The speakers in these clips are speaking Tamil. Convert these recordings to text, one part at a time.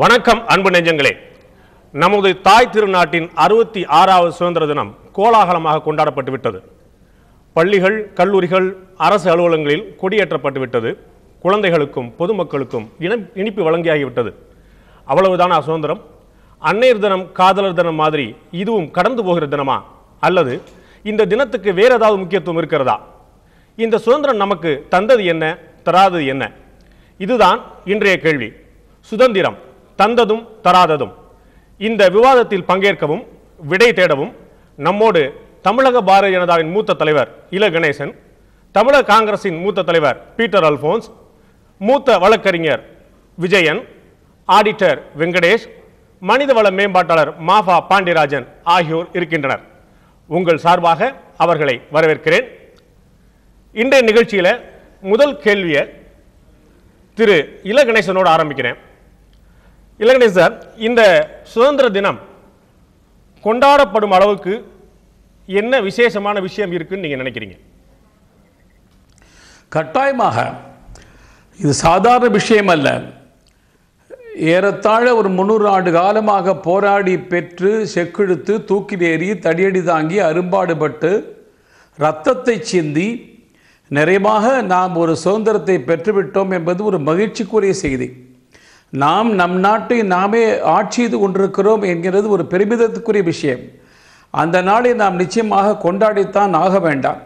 வணக்கம் அன்பு நெஞ்சங்களே. நமது தாய் திருநாட்டின் 66வது சுதந்திர தினம் கோலாகலமாக கொண்டாடப்பட்டு விட்டது. பள்ளிகள், கல்லூரிகள், அரசு அலுவலகங்களில் கொடியேற்றப்பட்டு விட்டது. குழந்தைகளுக்கும் பொதுமக்களுக்கும் இனிப்பு வழங்கியாகிவிட்டது. அவ்வளவுதானா சுதந்திரம்? அன்னையர் தினம், காதலர் தினம் மாதிரி இதுவும் கடந்து போகிற தினமா? அல்லது இந்த தினத்துக்கு வேற ஏதாவது முக்கியத்துவம் இருக்கிறதா? இந்த சுதந்திரம் நமக்கு தந்தது என்ன, தராதது என்ன? இதுதான் இன்றைய கேள்வி. சுதந்திரம் தந்ததும் தராததும். இந்த விவாதத்தில் பங்கேற்கவும் விடை தேடவும் நம்மோடு தமிழக பாரதிய ஜனதாவின் மூத்த தலைவர் இல கணேசன், தமிழக காங்கிரசின் மூத்த தலைவர் பீட்டர் அல்போன்ஸ், மூத்த வழக்கறிஞர் விஜயன், ஆடிட்டர் வெங்கடேஷ், மனிதவள மேம்பாட்டாளர் மாஃபா பாண்டியராஜன் ஆகியோர் இருக்கின்றனர். உங்கள் சார்பாக அவர்களை வரவேற்கிறேன். இன்றைய நிகழ்ச்சியில் முதல் கேள்வியை திரு இல கணேசனோடு ஆரம்பிக்கிறேன். இலகணேசன் சார், இந்த சுதந்திர தினம் கொண்டாடப்படும் அளவுக்கு என்ன விசேஷமான விஷயம் இருக்குன்னு நீங்க நினைக்கிறீங்க? கட்டாயமாக இது சாதாரண விஷயம் அல்ல. ஏறத்தாழ ஒரு 300 ஆண்டு காலமாக போராடி பெற்று செக்கெடுத்து தூக்கிலேறி தடியடி தாங்கி அரும்பாடுபட்டு இரத்தத்தை சிந்தி நிறைவாக நாம் ஒரு சுதந்திரத்தை பெற்றுவிட்டோம் என்பது ஒரு மகிழ்ச்சிக்குரிய செய்தி. நாம் நம் நாட்டை நாமே ஆட்சி செய்து கொண்டிருக்கிறோம் என்கிறது ஒரு பெருமிதத்துக்குரிய விஷயம். அந்த நாளை நாம் நிச்சயமாக கொண்டாடித்தான் ஆக வேண்டாம்.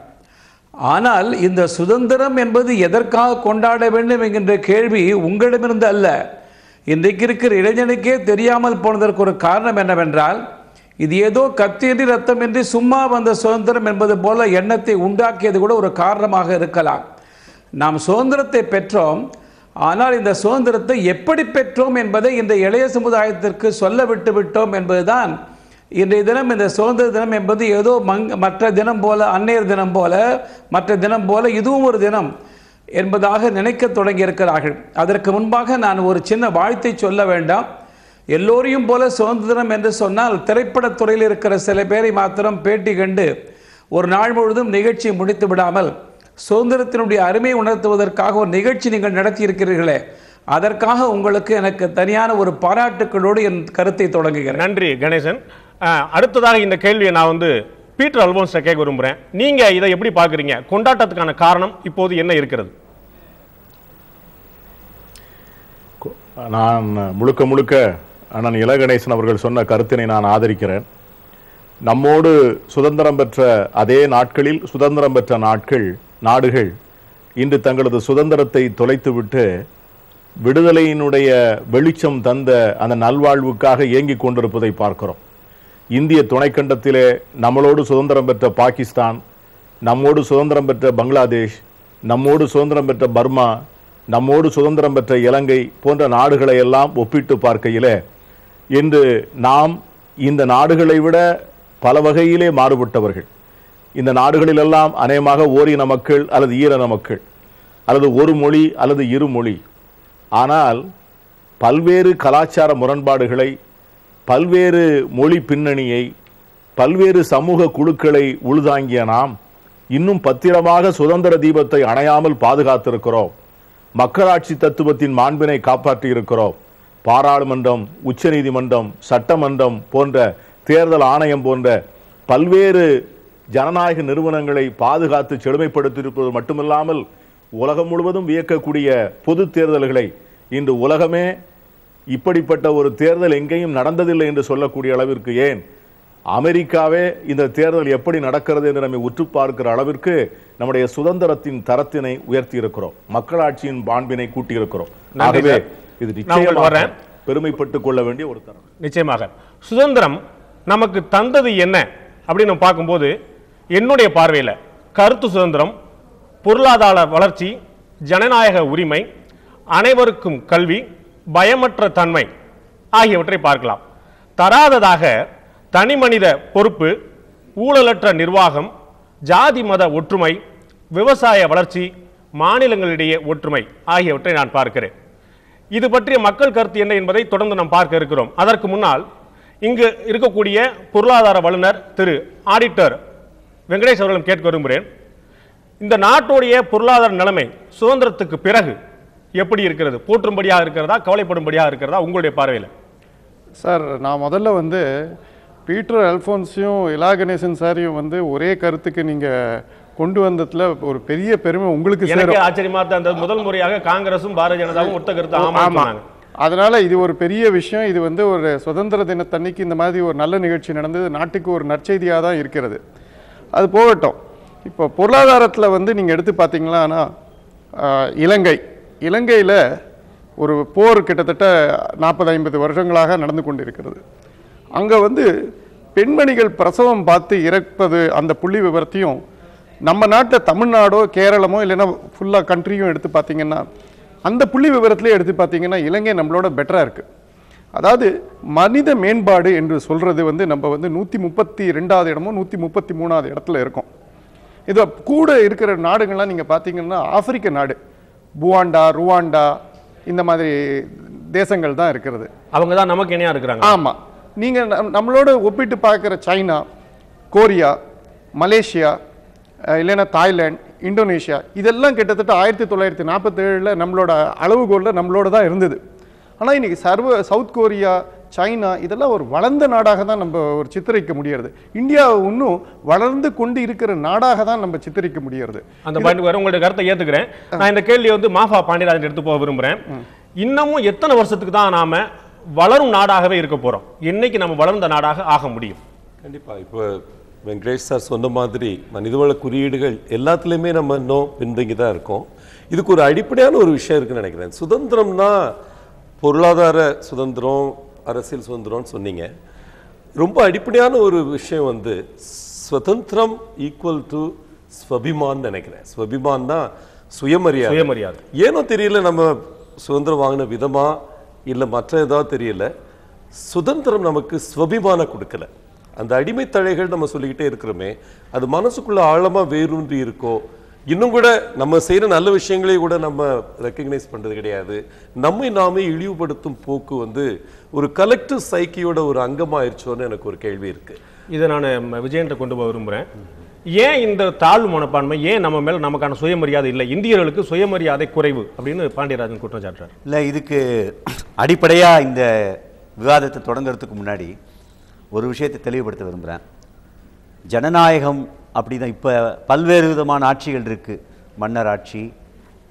ஆனால் இந்த சுதந்திரம் என்பது எதற்காக கொண்டாட வேண்டும் என்கின்ற கேள்வி உங்களிடமிருந்து அல்ல, இன்றைக்கு இருக்கிற இளைஞனுக்கே தெரியாமல் போனதற்கு ஒரு காரணம் என்னவென்றால், இது ஏதோ கத்தியின்றி ரத்தமின்றி சும்மா வந்த சுதந்திரம் என்பது போல எண்ணத்தை உண்டாக்கியது கூட ஒரு காரணமாக இருக்கலாம். நாம் சுதந்திரத்தை பெற்றோம், ஆனால் இந்த சுதந்திரத்தை எப்படி பெற்றோம் என்பதை இந்த இளைய சமுதாயத்திற்கு சொல்ல விட்டு விட்டோம் என்பதுதான் இன்றைய தினம். இந்த சுதந்திர தினம் என்பது ஏதோ மற்ற தினம் போல, அன்னையர் தினம் போல, மற்ற தினம் போல இதுவும் ஒரு தினம் என்பதாக நினைக்க தொடங்கி இருக்கிறார்கள். அதற்கு முன்பாக நான் ஒரு சின்ன வாழ்த்தை சொல்ல வேண்டாம். எல்லோரையும் போல சுதந்திரம் என்று சொன்னால் திரைப்படத்துறையில் இருக்கிற சில பேரை மாத்திரம் பேட்டி கண்டு ஒரு நாள் முழுவதும் நிகழ்ச்சியை முடித்து விடாமல் சுதந்திரத்தினுடைய அருமையை உணர்த்துவதற்காக ஒரு நிகழ்ச்சி நீங்கள் நடத்தி இருக்கிறீர்களே, அதற்காக உங்களுக்கு எனக்கு தனியான ஒரு பாராட்டுக்களோடு என் கருத்தை தொடங்குகிறேன். நன்றி கணேசன். அடுத்ததாக இந்த கேள்வியை நான் பீட்டர் அல்போன்ஸை கேட்க விரும்புகிறேன். நீங்க இதை எப்படி பார்க்குறீங்க? கொண்டாட்டத்துக்கான காரணம் இப்போது என்ன இருக்கிறது? நான் முழுக்க அண்ணன் இல கணேசன் அவர்கள் சொன்ன கருத்தினை நான் ஆதரிக்கிறேன். நம்மோடு சுதந்திரம் பெற்ற அதே நாட்களில் சுதந்திரம் பெற்ற நாடுகள் இன்று தங்களது சுதந்திரத்தை தொலைத்துவிட்டு விடுதலையினுடைய வெளிச்சம் தந்த அந்த நல்வாழ்வுக்காக இயங்கிக் கொண்டிருப்பதை பார்க்கிறோம். இந்திய துணைக்கண்டத்திலே நம்மளோடு சுதந்திரம் பெற்ற பாகிஸ்தான், நம்மோடு சுதந்திரம் பெற்ற பங்களாதேஷ், நம்மோடு சுதந்திரம் பெற்ற பர்மா, நம்மோடு சுதந்திரம் பெற்ற இலங்கை போன்ற நாடுகளை எல்லாம் ஒப்பிட்டு பார்க்கையிலே இன்று நாம் இந்த நாடுகளை விட பல வகையிலே மாறுபட்டவர்கள். இந்த நாடுகளிலெல்லாம் அநேகமாக ஓரின மக்கள் அல்லது ஈரின மக்கள் அல்லது ஒரு மொழி அல்லது இரு மொழி. ஆனால் பல்வேறு கலாச்சார முரண்பாடுகளை, பல்வேறு மொழி பின்னணியை, பல்வேறு சமூக குழுக்களை உள்தாங்கிய நாம் இன்னும் பத்திரமாக சுதந்திர தீபத்தை அணையாமல் பாதுகாத்திருக்கிறோம். மக்களாட்சி தத்துவத்தின் மாண்பினை காப்பாற்றி இருக்கிறோம். பாராளுமன்றம், உச்ச நீதிமன்றம், சட்டமன்றம் போன்ற தேர்தல் ஆணையம் போன்ற பல்வேறு ஜனநாயக நிறுவனங்களை பாதுகாத்து செழுமைப்படுத்தியிருப்பது மட்டுமில்லாமல் உலகம் முழுவதும் வியக்கக்கூடிய பொது தேர்தல்களை இன்று உலகமே இப்படிப்பட்ட ஒரு தேர்தல் எங்கேயும் நடந்ததில்லை என்று சொல்லக்கூடிய அளவிற்கு, ஏன் அமெரிக்காவே இந்த தேர்தல் எப்படி நடக்கிறது என்று நம்மை உற்று பார்க்கிற அளவிற்கு நம்முடைய சுதந்திரத்தின் தரத்தினை உயர்த்தி இருக்கிறோம், மக்களாட்சியின் மாண்பினை கூட்டியிருக்கிறோம். ஆகவே இது நிச்சயமாக பெருமைப்பட்டுக் கொள்ள வேண்டிய ஒரு தரம். நிச்சயமாக சுதந்திரம் நமக்கு தந்தது என்ன அப்படின்னு பார்க்கும்போது, என்னுடைய பார்வையில் கருத்து சுதந்திரம், பொருளாதார வளர்ச்சி, ஜனநாயக உரிமை, அனைவருக்கும் கல்வி, பயமற்ற தன்மை ஆகியவற்றை பார்க்கலாம். தராததாக தனிமனித பொறுப்பு, ஊழலற்ற நிர்வாகம், ஜாதி மத ஒற்றுமை, விவசாய வளர்ச்சி, மாநிலங்களிடையே ஒற்றுமை ஆகியவற்றை நான் பார்க்கிறேன். இது பற்றிய மக்கள் கருத்து என்ன என்பதை தொடர்ந்து நாம் பார்க்க இருக்கிறோம். அதற்கு முன்னால் இங்கு இருக்கக்கூடிய பொருளாதார வல்லுநர் திரு ஆடிட்டர் வெங்கடேஷ் அவர்களும் கேட்க விரும்புகிறேன். இந்த நாட்டுடைய பொருளாதார நிலைமை சுதந்திரத்துக்கு பிறகு எப்படி இருக்கிறது? போற்றும்படியாக இருக்கிறதா, கவலைப்படும்படியாக இருக்கிறதா உங்களுடைய பார்வையில்? சார், நான் முதல்ல வந்து பீட்டர் அல்ஃபோன்ஸையும் இலா கணேசன் சாரையும் வந்து ஒரே கருத்துக்கு நீங்கள் கொண்டு வந்ததுல ஒரு பெரிய பெருமை உங்களுக்கு எனக்கு ஆச்சரியமா தான் அந்த முதல் முறையாக காங்கிரஸும் பாரதிய ஜனதாவும் ஒத்த கருத்து ஆமாங்க. அதனால இது ஒரு பெரிய விஷயம். இது வந்து ஒரு சுதந்திர தினத்தன்னைக்கு இந்த மாதிரி ஒரு நல்ல நிகழ்ச்சி நடந்தது, நாட்டுக்கு ஒரு நற்செய்தியாக தான் இருக்கிறது. அது போகட்டும். இப்போ பொருளாதாரத்தில் வந்து நீங்கள் எடுத்து பார்த்தீங்கன்னா இலங்கையில் ஒரு போர் கிட்டத்தட்ட 40-50 வருஷங்களாக நடந்து கொண்டிருக்கிறது. அங்கே வந்து பெண்மணிகள் பிரசவம் பார்த்து இறப்பது அந்த புள்ளி விவரத்தையும் நம்ம நாட்டில் தமிழ்நாடோ கேரளமோ இல்லைன்னா ஃபுல்லாக கண்ட்ரியும் எடுத்து பார்த்தீங்கன்னா அந்த புள்ளி விவரத்திலே எடுத்து பார்த்தீங்கன்னா இலங்கை நம்மளோட பெட்டராக இருக்குது. அதாவது மனித மேம்பாடு என்று சொல்கிறது வந்து நம்ம வந்து 132வது இடமோ 133வது இடத்துல இருக்கோம். இது கூட இருக்கிற நாடுகள்லாம் நீங்கள் பார்த்தீங்கன்னா ஆப்பிரிக்க நாடு, புவாண்டா, ருவாண்டா, இந்த மாதிரி தேசங்கள் தான் இருக்கிறது. அவங்க தான் நமக்கு இணையாக இருக்கிறாங்க. ஆமாம். நீங்கள் நம்மளோட ஒப்பிட்டு பார்க்குற சைனா, கொரியா, மலேசியா, இல்லைன்னா தாய்லாந்து, இந்தோனேஷியா, இதெல்லாம் கிட்டத்தட்ட 1947 நம்மளோட அளவுகோலில் நம்மளோட தான் இருந்தது. ஆனால் இன்றைக்கி சவுத் கொரியா, சைனா இதெல்லாம் ஒரு வளர்ந்த நாடாக தான் நம்ம ஒரு சித்தரிக்க முடியறது. இந்தியாவை இன்னும் வளர்ந்து கொண்டு இருக்கிற நாடாக தான் நம்ம சித்தரிக்க முடியறது. அந்த பாயிண்ட் வர உங்களுடைய கருத்தை ஏற்றுக்கிறேன். நான் இந்த கேள்வியை வந்து மாஃபா பாண்டியராஜன் எடுத்து போக விரும்புகிறேன். இன்னமும் எத்தனை வருஷத்துக்கு தான் நாம வளரும் நாடாகவே இருக்க போறோம்? என்னைக்கு நம்ம வளர்ந்த நாடாக ஆக முடியும்? கண்டிப்பா. இப்போ வெங்கடேஷ் சார் சொன்ன மாதிரி மனிதவள குறியீடுகள் எல்லாத்துலேயுமே நம்ம இன்னும் பின்தங்கி தான் இருக்கோம். இதுக்கு ஒரு அடிப்படையான ஒரு விஷயம் இருக்குன்னு நினைக்கிறேன். சுதந்திரம்னா பொருளாதார சுதந்திரம், அரசியல் சுதந்திரம்னு சொன்னீங்க. ரொம்ப அடிப்படையான ஒரு விஷயம் வந்து சுதந்திரம் ஈக்குவல் டு ஸ்வபிமான்னு நினைக்கிறேன். ஸ்வபிமான் தான் சுயமரியாதை. ஏனோ தெரியல, நம்ம சுதந்திரம் வாங்கின விதமா இல்லை மற்ற ஏதாவது தெரியல, சுதந்திரம் நமக்கு ஸ்வபிமான கொடுக்கல. அந்த அடிமை தழைகள் நம்ம சொல்லிக்கிட்டே இருக்கிறோமே, அது மனசுக்குள்ள ஆழமா வேரூன்றி இருக்கோ? இன்னும் கூட நம்ம செய்யற நல்ல விஷயங்களே கூட நம்ம ரெக்கக்னைஸ் பண்றது கிடையாது. நம்மை நாமே இழிவுபடுத்தும் போக்கு வந்து ஒரு கலெக்டிவ் சைக்கியோட ஒரு அங்கமாயிருச்சோன்னு எனக்கு ஒரு கேள்வி இருக்கு. இதை நான் விஜயன்ட்ட கொண்டு போக விரும்புகிறேன். ஏன் இந்த தாழ்வு மனப்பான்மை, ஏன் நம்ம மேல நமக்கான சுயமரியாதை இல்லை, இந்தியர்களுக்கு சுயமரியாதை குறைவு அப்படின்னு பாண்டியராஜன் குற்றம் சாட்டுறார்? இல்லை, இதுக்கு அடிப்படையாக இந்த விவாதத்தை தொடங்குறதுக்கு முன்னாடி ஒரு விஷயத்தை தெளிவுபடுத்த விரும்புகிறேன். ஜனநாயகம் அப்படி தான் இப்போ பல்வேறு விதமான ஆட்சிகள் இருக்குது. மன்னர் ஆட்சி,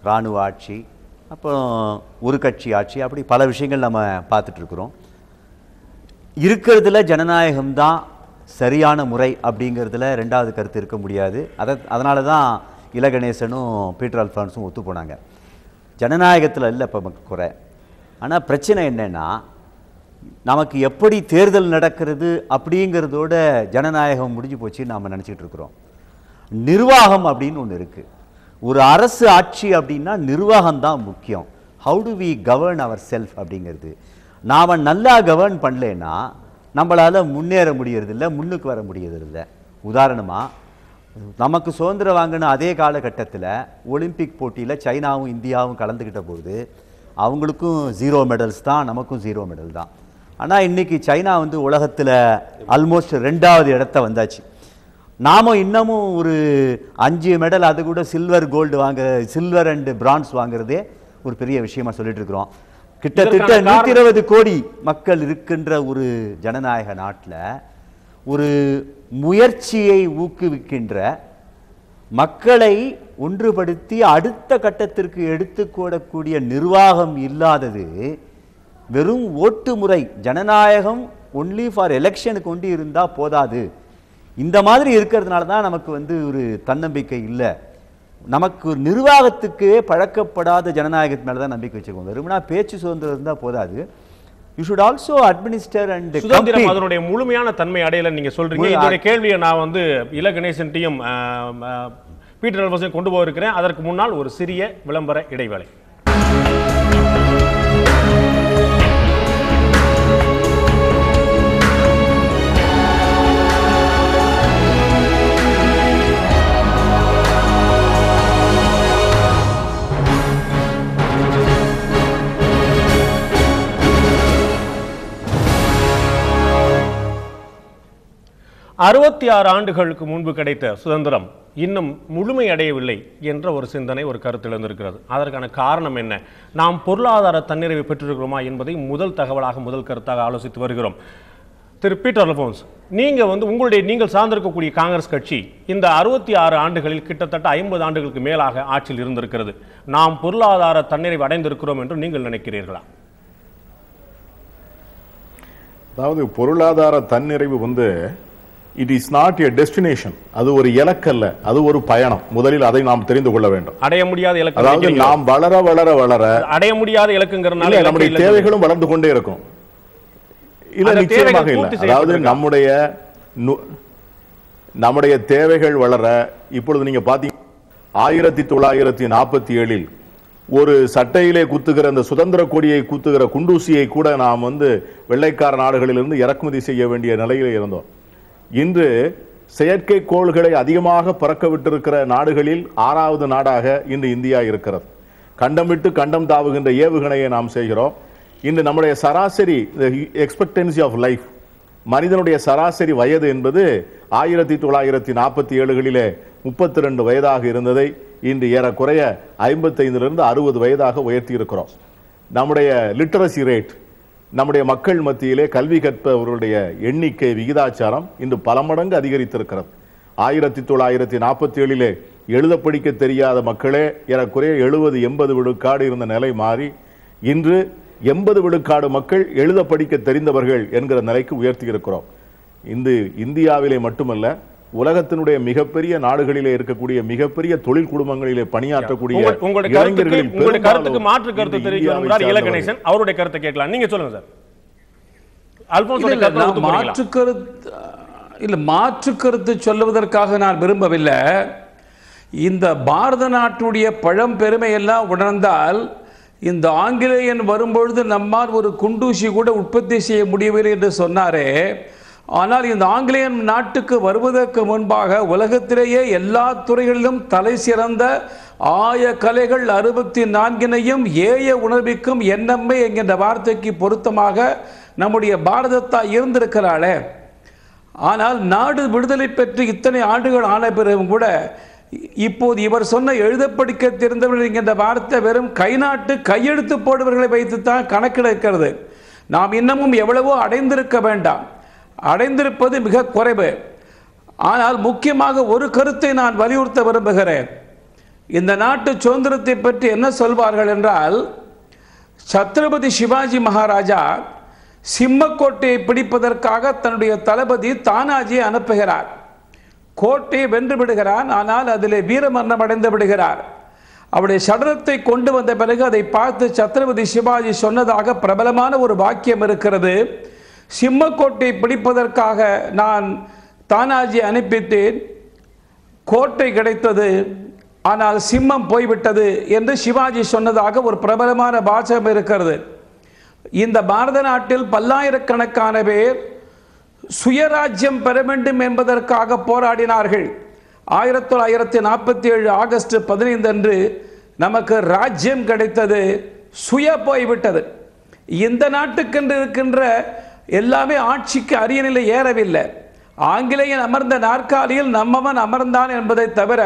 இராணுவ ஆட்சி, அப்புறம் ஒரு கட்சி ஆட்சி, அப்படி பல விஷயங்கள் நம்ம பார்த்துட்ருக்குறோம். இருக்கிறதுல ஜனநாயகம்தான் சரியான முறை அப்படிங்கிறதுல ரெண்டாவது கருத்து இருக்க முடியாது. அதனால தான் இலா கணேசனும் பீட்டர் அல்ஃபான்ஸும் ஒத்து போனாங்க. ஜனநாயகத்தில் இல்லை இப்போ நமக்கு குறை. ஆனால் பிரச்சனை என்னென்னா, நமக்கு எப்படி தேர்தல் நடக்கிறது அப்படிங்கிறதோட ஜனநாயகம் முடிஞ்சு போச்சுன்னு நாம் நினச்சிக்கிட்டு இருக்கிறோம். நிர்வாகம் அப்படின்னு ஒன்று இருக்குது. ஒரு அரசு ஆட்சி அப்படின்னா நிர்வாகம்தான் முக்கியம். How do we govern our self அப்படிங்கிறது. நாம் நல்லா கவர்ன் பண்ணலன்னா நம்மளால் முன்னேற முடியறதில்லை, முன்னுக்கு வர முடியறதில்லை. உதாரணமாக, நமக்கு சுதந்திரம் வாங்கின அதே காலகட்டத்தில் ஒலிம்பிக் போட்டியில் சைனாவும் இந்தியாவும் கலந்துக்கிட்ட போது அவங்களுக்கும் 0 மெடல்ஸ் தான், நமக்கும் 0 மெடல் தான். ஆனால் இன்றைக்கி சைனா வந்து உலகத்தில் ஆல்மோஸ்ட் 2வது இடத்த வந்தாச்சு. நாம் இன்னமும் ஒரு 5 மெடல், அது கூட சில்வர் அண்ட் பிரான்ஸ் வாங்குறதே ஒரு பெரிய விஷயமா சொல்லிட்டு இருக்கிறோம். கிட்டத்தட்ட 120 கோடி மக்கள் இருக்கின்ற ஒரு ஜனநாயக நாட்டில் ஒரு முயற்சியை ஊக்குவிக்கின்ற, மக்களை ஒன்றுபடுத்தி அடுத்த கட்டத்திற்கு எடுத்துக்கூடக்கூடிய நிர்வாகம் இல்லாதது வெறும் ஓட்டு முறை. ஜனநாயகம் ஒன்லி ஃபார் எலெக்ஷனுக்கு கொண்டு இருந்தால் போதாது. இந்த மாதிரி இருக்கிறதுனால தான் நமக்கு வந்து ஒரு தன்னம்பிக்கை இல்லை. நமக்கு நிர்வாகத்துக்கு பழக்கப்படாத ஜனநாயகத்து மேலே தான் நம்பிக்கை வச்சுக்கோங்க. வெறும்னா பேச்சு சுதந்திரம் இருந்தால் போதாது. You should also administer and சுதந்திரம் அதனுடைய முழுமையான தன்மை அடையல நீங்க சொல்றீங்க. இந்த கேள்வியை நான் வந்து இலா கணேசன்டையும் பீட்டர் அல்ஃபான்ஸையும் கொண்டு போயிருக்கிறேன். அதற்கு முன்னால் ஒரு சிறிய விளம்பர இடைவேளை. (66 ஆண்டுகளுக்கு முன்பு கிடைத்த சுதந்திரம் இன்னும் முழுமையடையவில்லை என்ற ஒரு சிந்தனை, ஒரு கருத்து எழுந்திருக்கிறது. அதற்கான காரணம் என்ன? நாம் பொருளாதார தன்னிறைவை பெற்றிருக்கிறோமா என்பதை முதல் தகவலாக, முதல் கருத்தாக ஆலோசித்து வருகிறோம். திரு பீட்டர் அல்போன்ஸ், நீங்கள் சார்ந்திருக்கக்கூடிய காங்கிரஸ் கட்சி இந்த 66 ஆண்டுகளில் கிட்டத்தட்ட 50 ஆண்டுகளுக்கு மேலாக ஆட்சியில் இருந்திருக்கிறது. நாம் பொருளாதார தன்னிறைவு அடைந்திருக்கிறோம் என்று நீங்கள் நினைக்கிறீர்களா? அதாவது பொருளாதார தன்னிறைவு it is not a destination. அது ஒரு இலக்கல்ல, அது ஒரு பயணம். முதலில் அதை நாம் தெரிந்து கொள்ள வேண்டும். அடைய முடியாத இலக்கு. அதாவது நாம் வளர வளர வளர அடைய முடியாத இலக்குங்கிறனால நம்முடைய தேவைகளும் வளர்ந்து கொண்டே இருக்கும். இல்ல, நிச்சயமாக இல்லை. அதாவது நம்முடைய தேவைகள் வளர, இப்பொழுது நீங்க பாத்தீங்க 1947 ஒரு சட்டையிலே குத்துகிற அந்த சுதந்திர கொடியை குத்துகிற குண்டூசியை கூட நாம் வெள்ளைக்கார நாடுகளிலிருந்து இறக்குமதி செய்ய வேண்டிய நிலையில் இருந்தோம். இன்று செயற்கைக்கோள்களை அதிகமாக பறக்க விட்டிருக்கிற நாடுகளில் 6வது நாடாக இன்று இந்தியா இருக்கிறது. கண்டம் விட்டு கண்டம் தாவுகின்ற ஏவுகணையை நாம் செய்கிறோம். இன்று நம்முடைய சராசரி எக்ஸ்பெக்டன்சி ஆஃப் லைஃப், மனிதனுடைய சராசரி வயது என்பது 1947களிலே 32 வயதாக இருந்ததை இன்று ஏறக்குறைய 55லிருந்து 60 வயதாக உயர்த்தி இருக்கிறோம். நம்முடைய லிட்டரசி ரேட், நம்முடைய மக்கள் மத்தியிலே கல்வி கற்பவர்களுடைய எண்ணிக்கை விகிதாச்சாரம் இன்று பல மடங்கு அதிகரித்திருக்கிறது. 1947 எழுத படிக்க தெரியாத மக்களே ஏறக்குறைய 70-80 விழுக்காடு இருந்த நிலை மாறி இன்று 80 விழுக்காடு மக்கள் எழுத படிக்க தெரிந்தவர்கள் என்கிற நிலைக்கு உயர்த்தி இருக்கிறோம். இந்தியாவிலே மட்டுமல்ல, உலகத்தினுடைய மிகப்பெரிய நாடுகளிலே இருக்கக்கூடிய மிகப்பெரிய தொழில் குடும்பங்களிலே பணியாற்றக்கூடிய உங்களுடைய கருத்துக்கு மாற்று கருத்து தெரிவிக்கிறார் இல கணேசன். அவருடைய கருத்தை கேட்கலாம். நீங்க சொல்லுங்க சார். மாற்று கருத்து சொல்லுவதற்காக நான் விரும்பவில்லை. இந்த பாரத நாட்டுடைய பழம்பெருமை எல்லாம் உணர்ந்தால் இந்த ஆங்கிலேயன் வரும்பொழுது நம்மால் ஒரு குண்டூசி கூட உற்பத்தி செய்ய முடியவில்லை என்று சொன்னாரே. ஆனால் இந்த ஆங்கிலேயன் நாட்டுக்கு வருவதற்கு முன்பாக உலகத்திலேயே எல்லா துறைகளிலும் தலை சிறந்த ஆய கலைகள் 64னையும் ஏய உணர்விக்கும் எண்ணம்மை என்கின்ற வார்த்தைக்கு பொருத்தமாக நம்முடைய பாரதத்தாய் இருந்திருக்கிறாளே. ஆனால் நாடு விடுதலை பெற்று இத்தனை ஆண்டுகள் ஆன பிறகும் கூட இப்போது இவர் சொன்ன எழுத படிக்க தெரிந்தவர்கள் என்கின்ற வார்த்தை வெறும் கைநாட்டு கையெழுத்து போடுவர்களை வைத்துத்தான் கணக்கெடுக்கிறது. நாம் இன்னமும் எவ்வளவோ அடைந்திருக்க வேண்டாம், அடைந்திருப்பது மிக குறைவு. ஆனால் முக்கியமாக ஒரு கருத்தை நான் வலியுறுத்த விரும்புகிறேன். இந்த நாட்டு சுதந்திரத்தை பற்றி என்ன சொல்வார்கள் என்றால், சத்ரபதி சிவாஜி மகாராஜா சிம்மக்கோட்டையை பிடிப்பதற்காக தன்னுடைய தளபதி தானாஜியை அனுப்புகிறார். கோட்டையை வென்று விடுகிறான். ஆனால் அதிலே வீரமரணம் அடைந்து விடுகிறார். அவருடைய சடலத்தை கொண்டு வந்த பிறகு அதை பார்த்து சத்ரபதி சிவாஜி சொன்னதாக பிரபலமான ஒரு வாக்கியம் இருக்கிறது. சிம்மக்கோட்டை பிடிப்பதற்காக நான் தானாஜி அனுப்பிட்டேன், கோட்டை கிடைத்தது, ஆனால் சிம்மம் போய்விட்டது என்று சிவாஜி சொன்னதாக ஒரு பிரபலமான வாசகம் இருக்கிறது. இந்த பாரத நாட்டில் பல்லாயிரக்கணக்கான பேர் சுயராஜ்யம் பெற வேண்டும் என்பதற்காக போராடினார்கள். 1947 ஆகஸ்ட் 15 அன்று நமக்கு ராஜ்யம் கிடைத்தது, சுய போய்விட்டது. இந்த நாட்டுக்கென்று இருக்கின்ற எல்லாமே ஆட்சிக்கு அரியணையில் ஏறவில்லை. ஆங்கிலேயன் அமர்ந்த நாற்காலியில் நம்மவன் அமர்ந்தான் என்பதை தவிர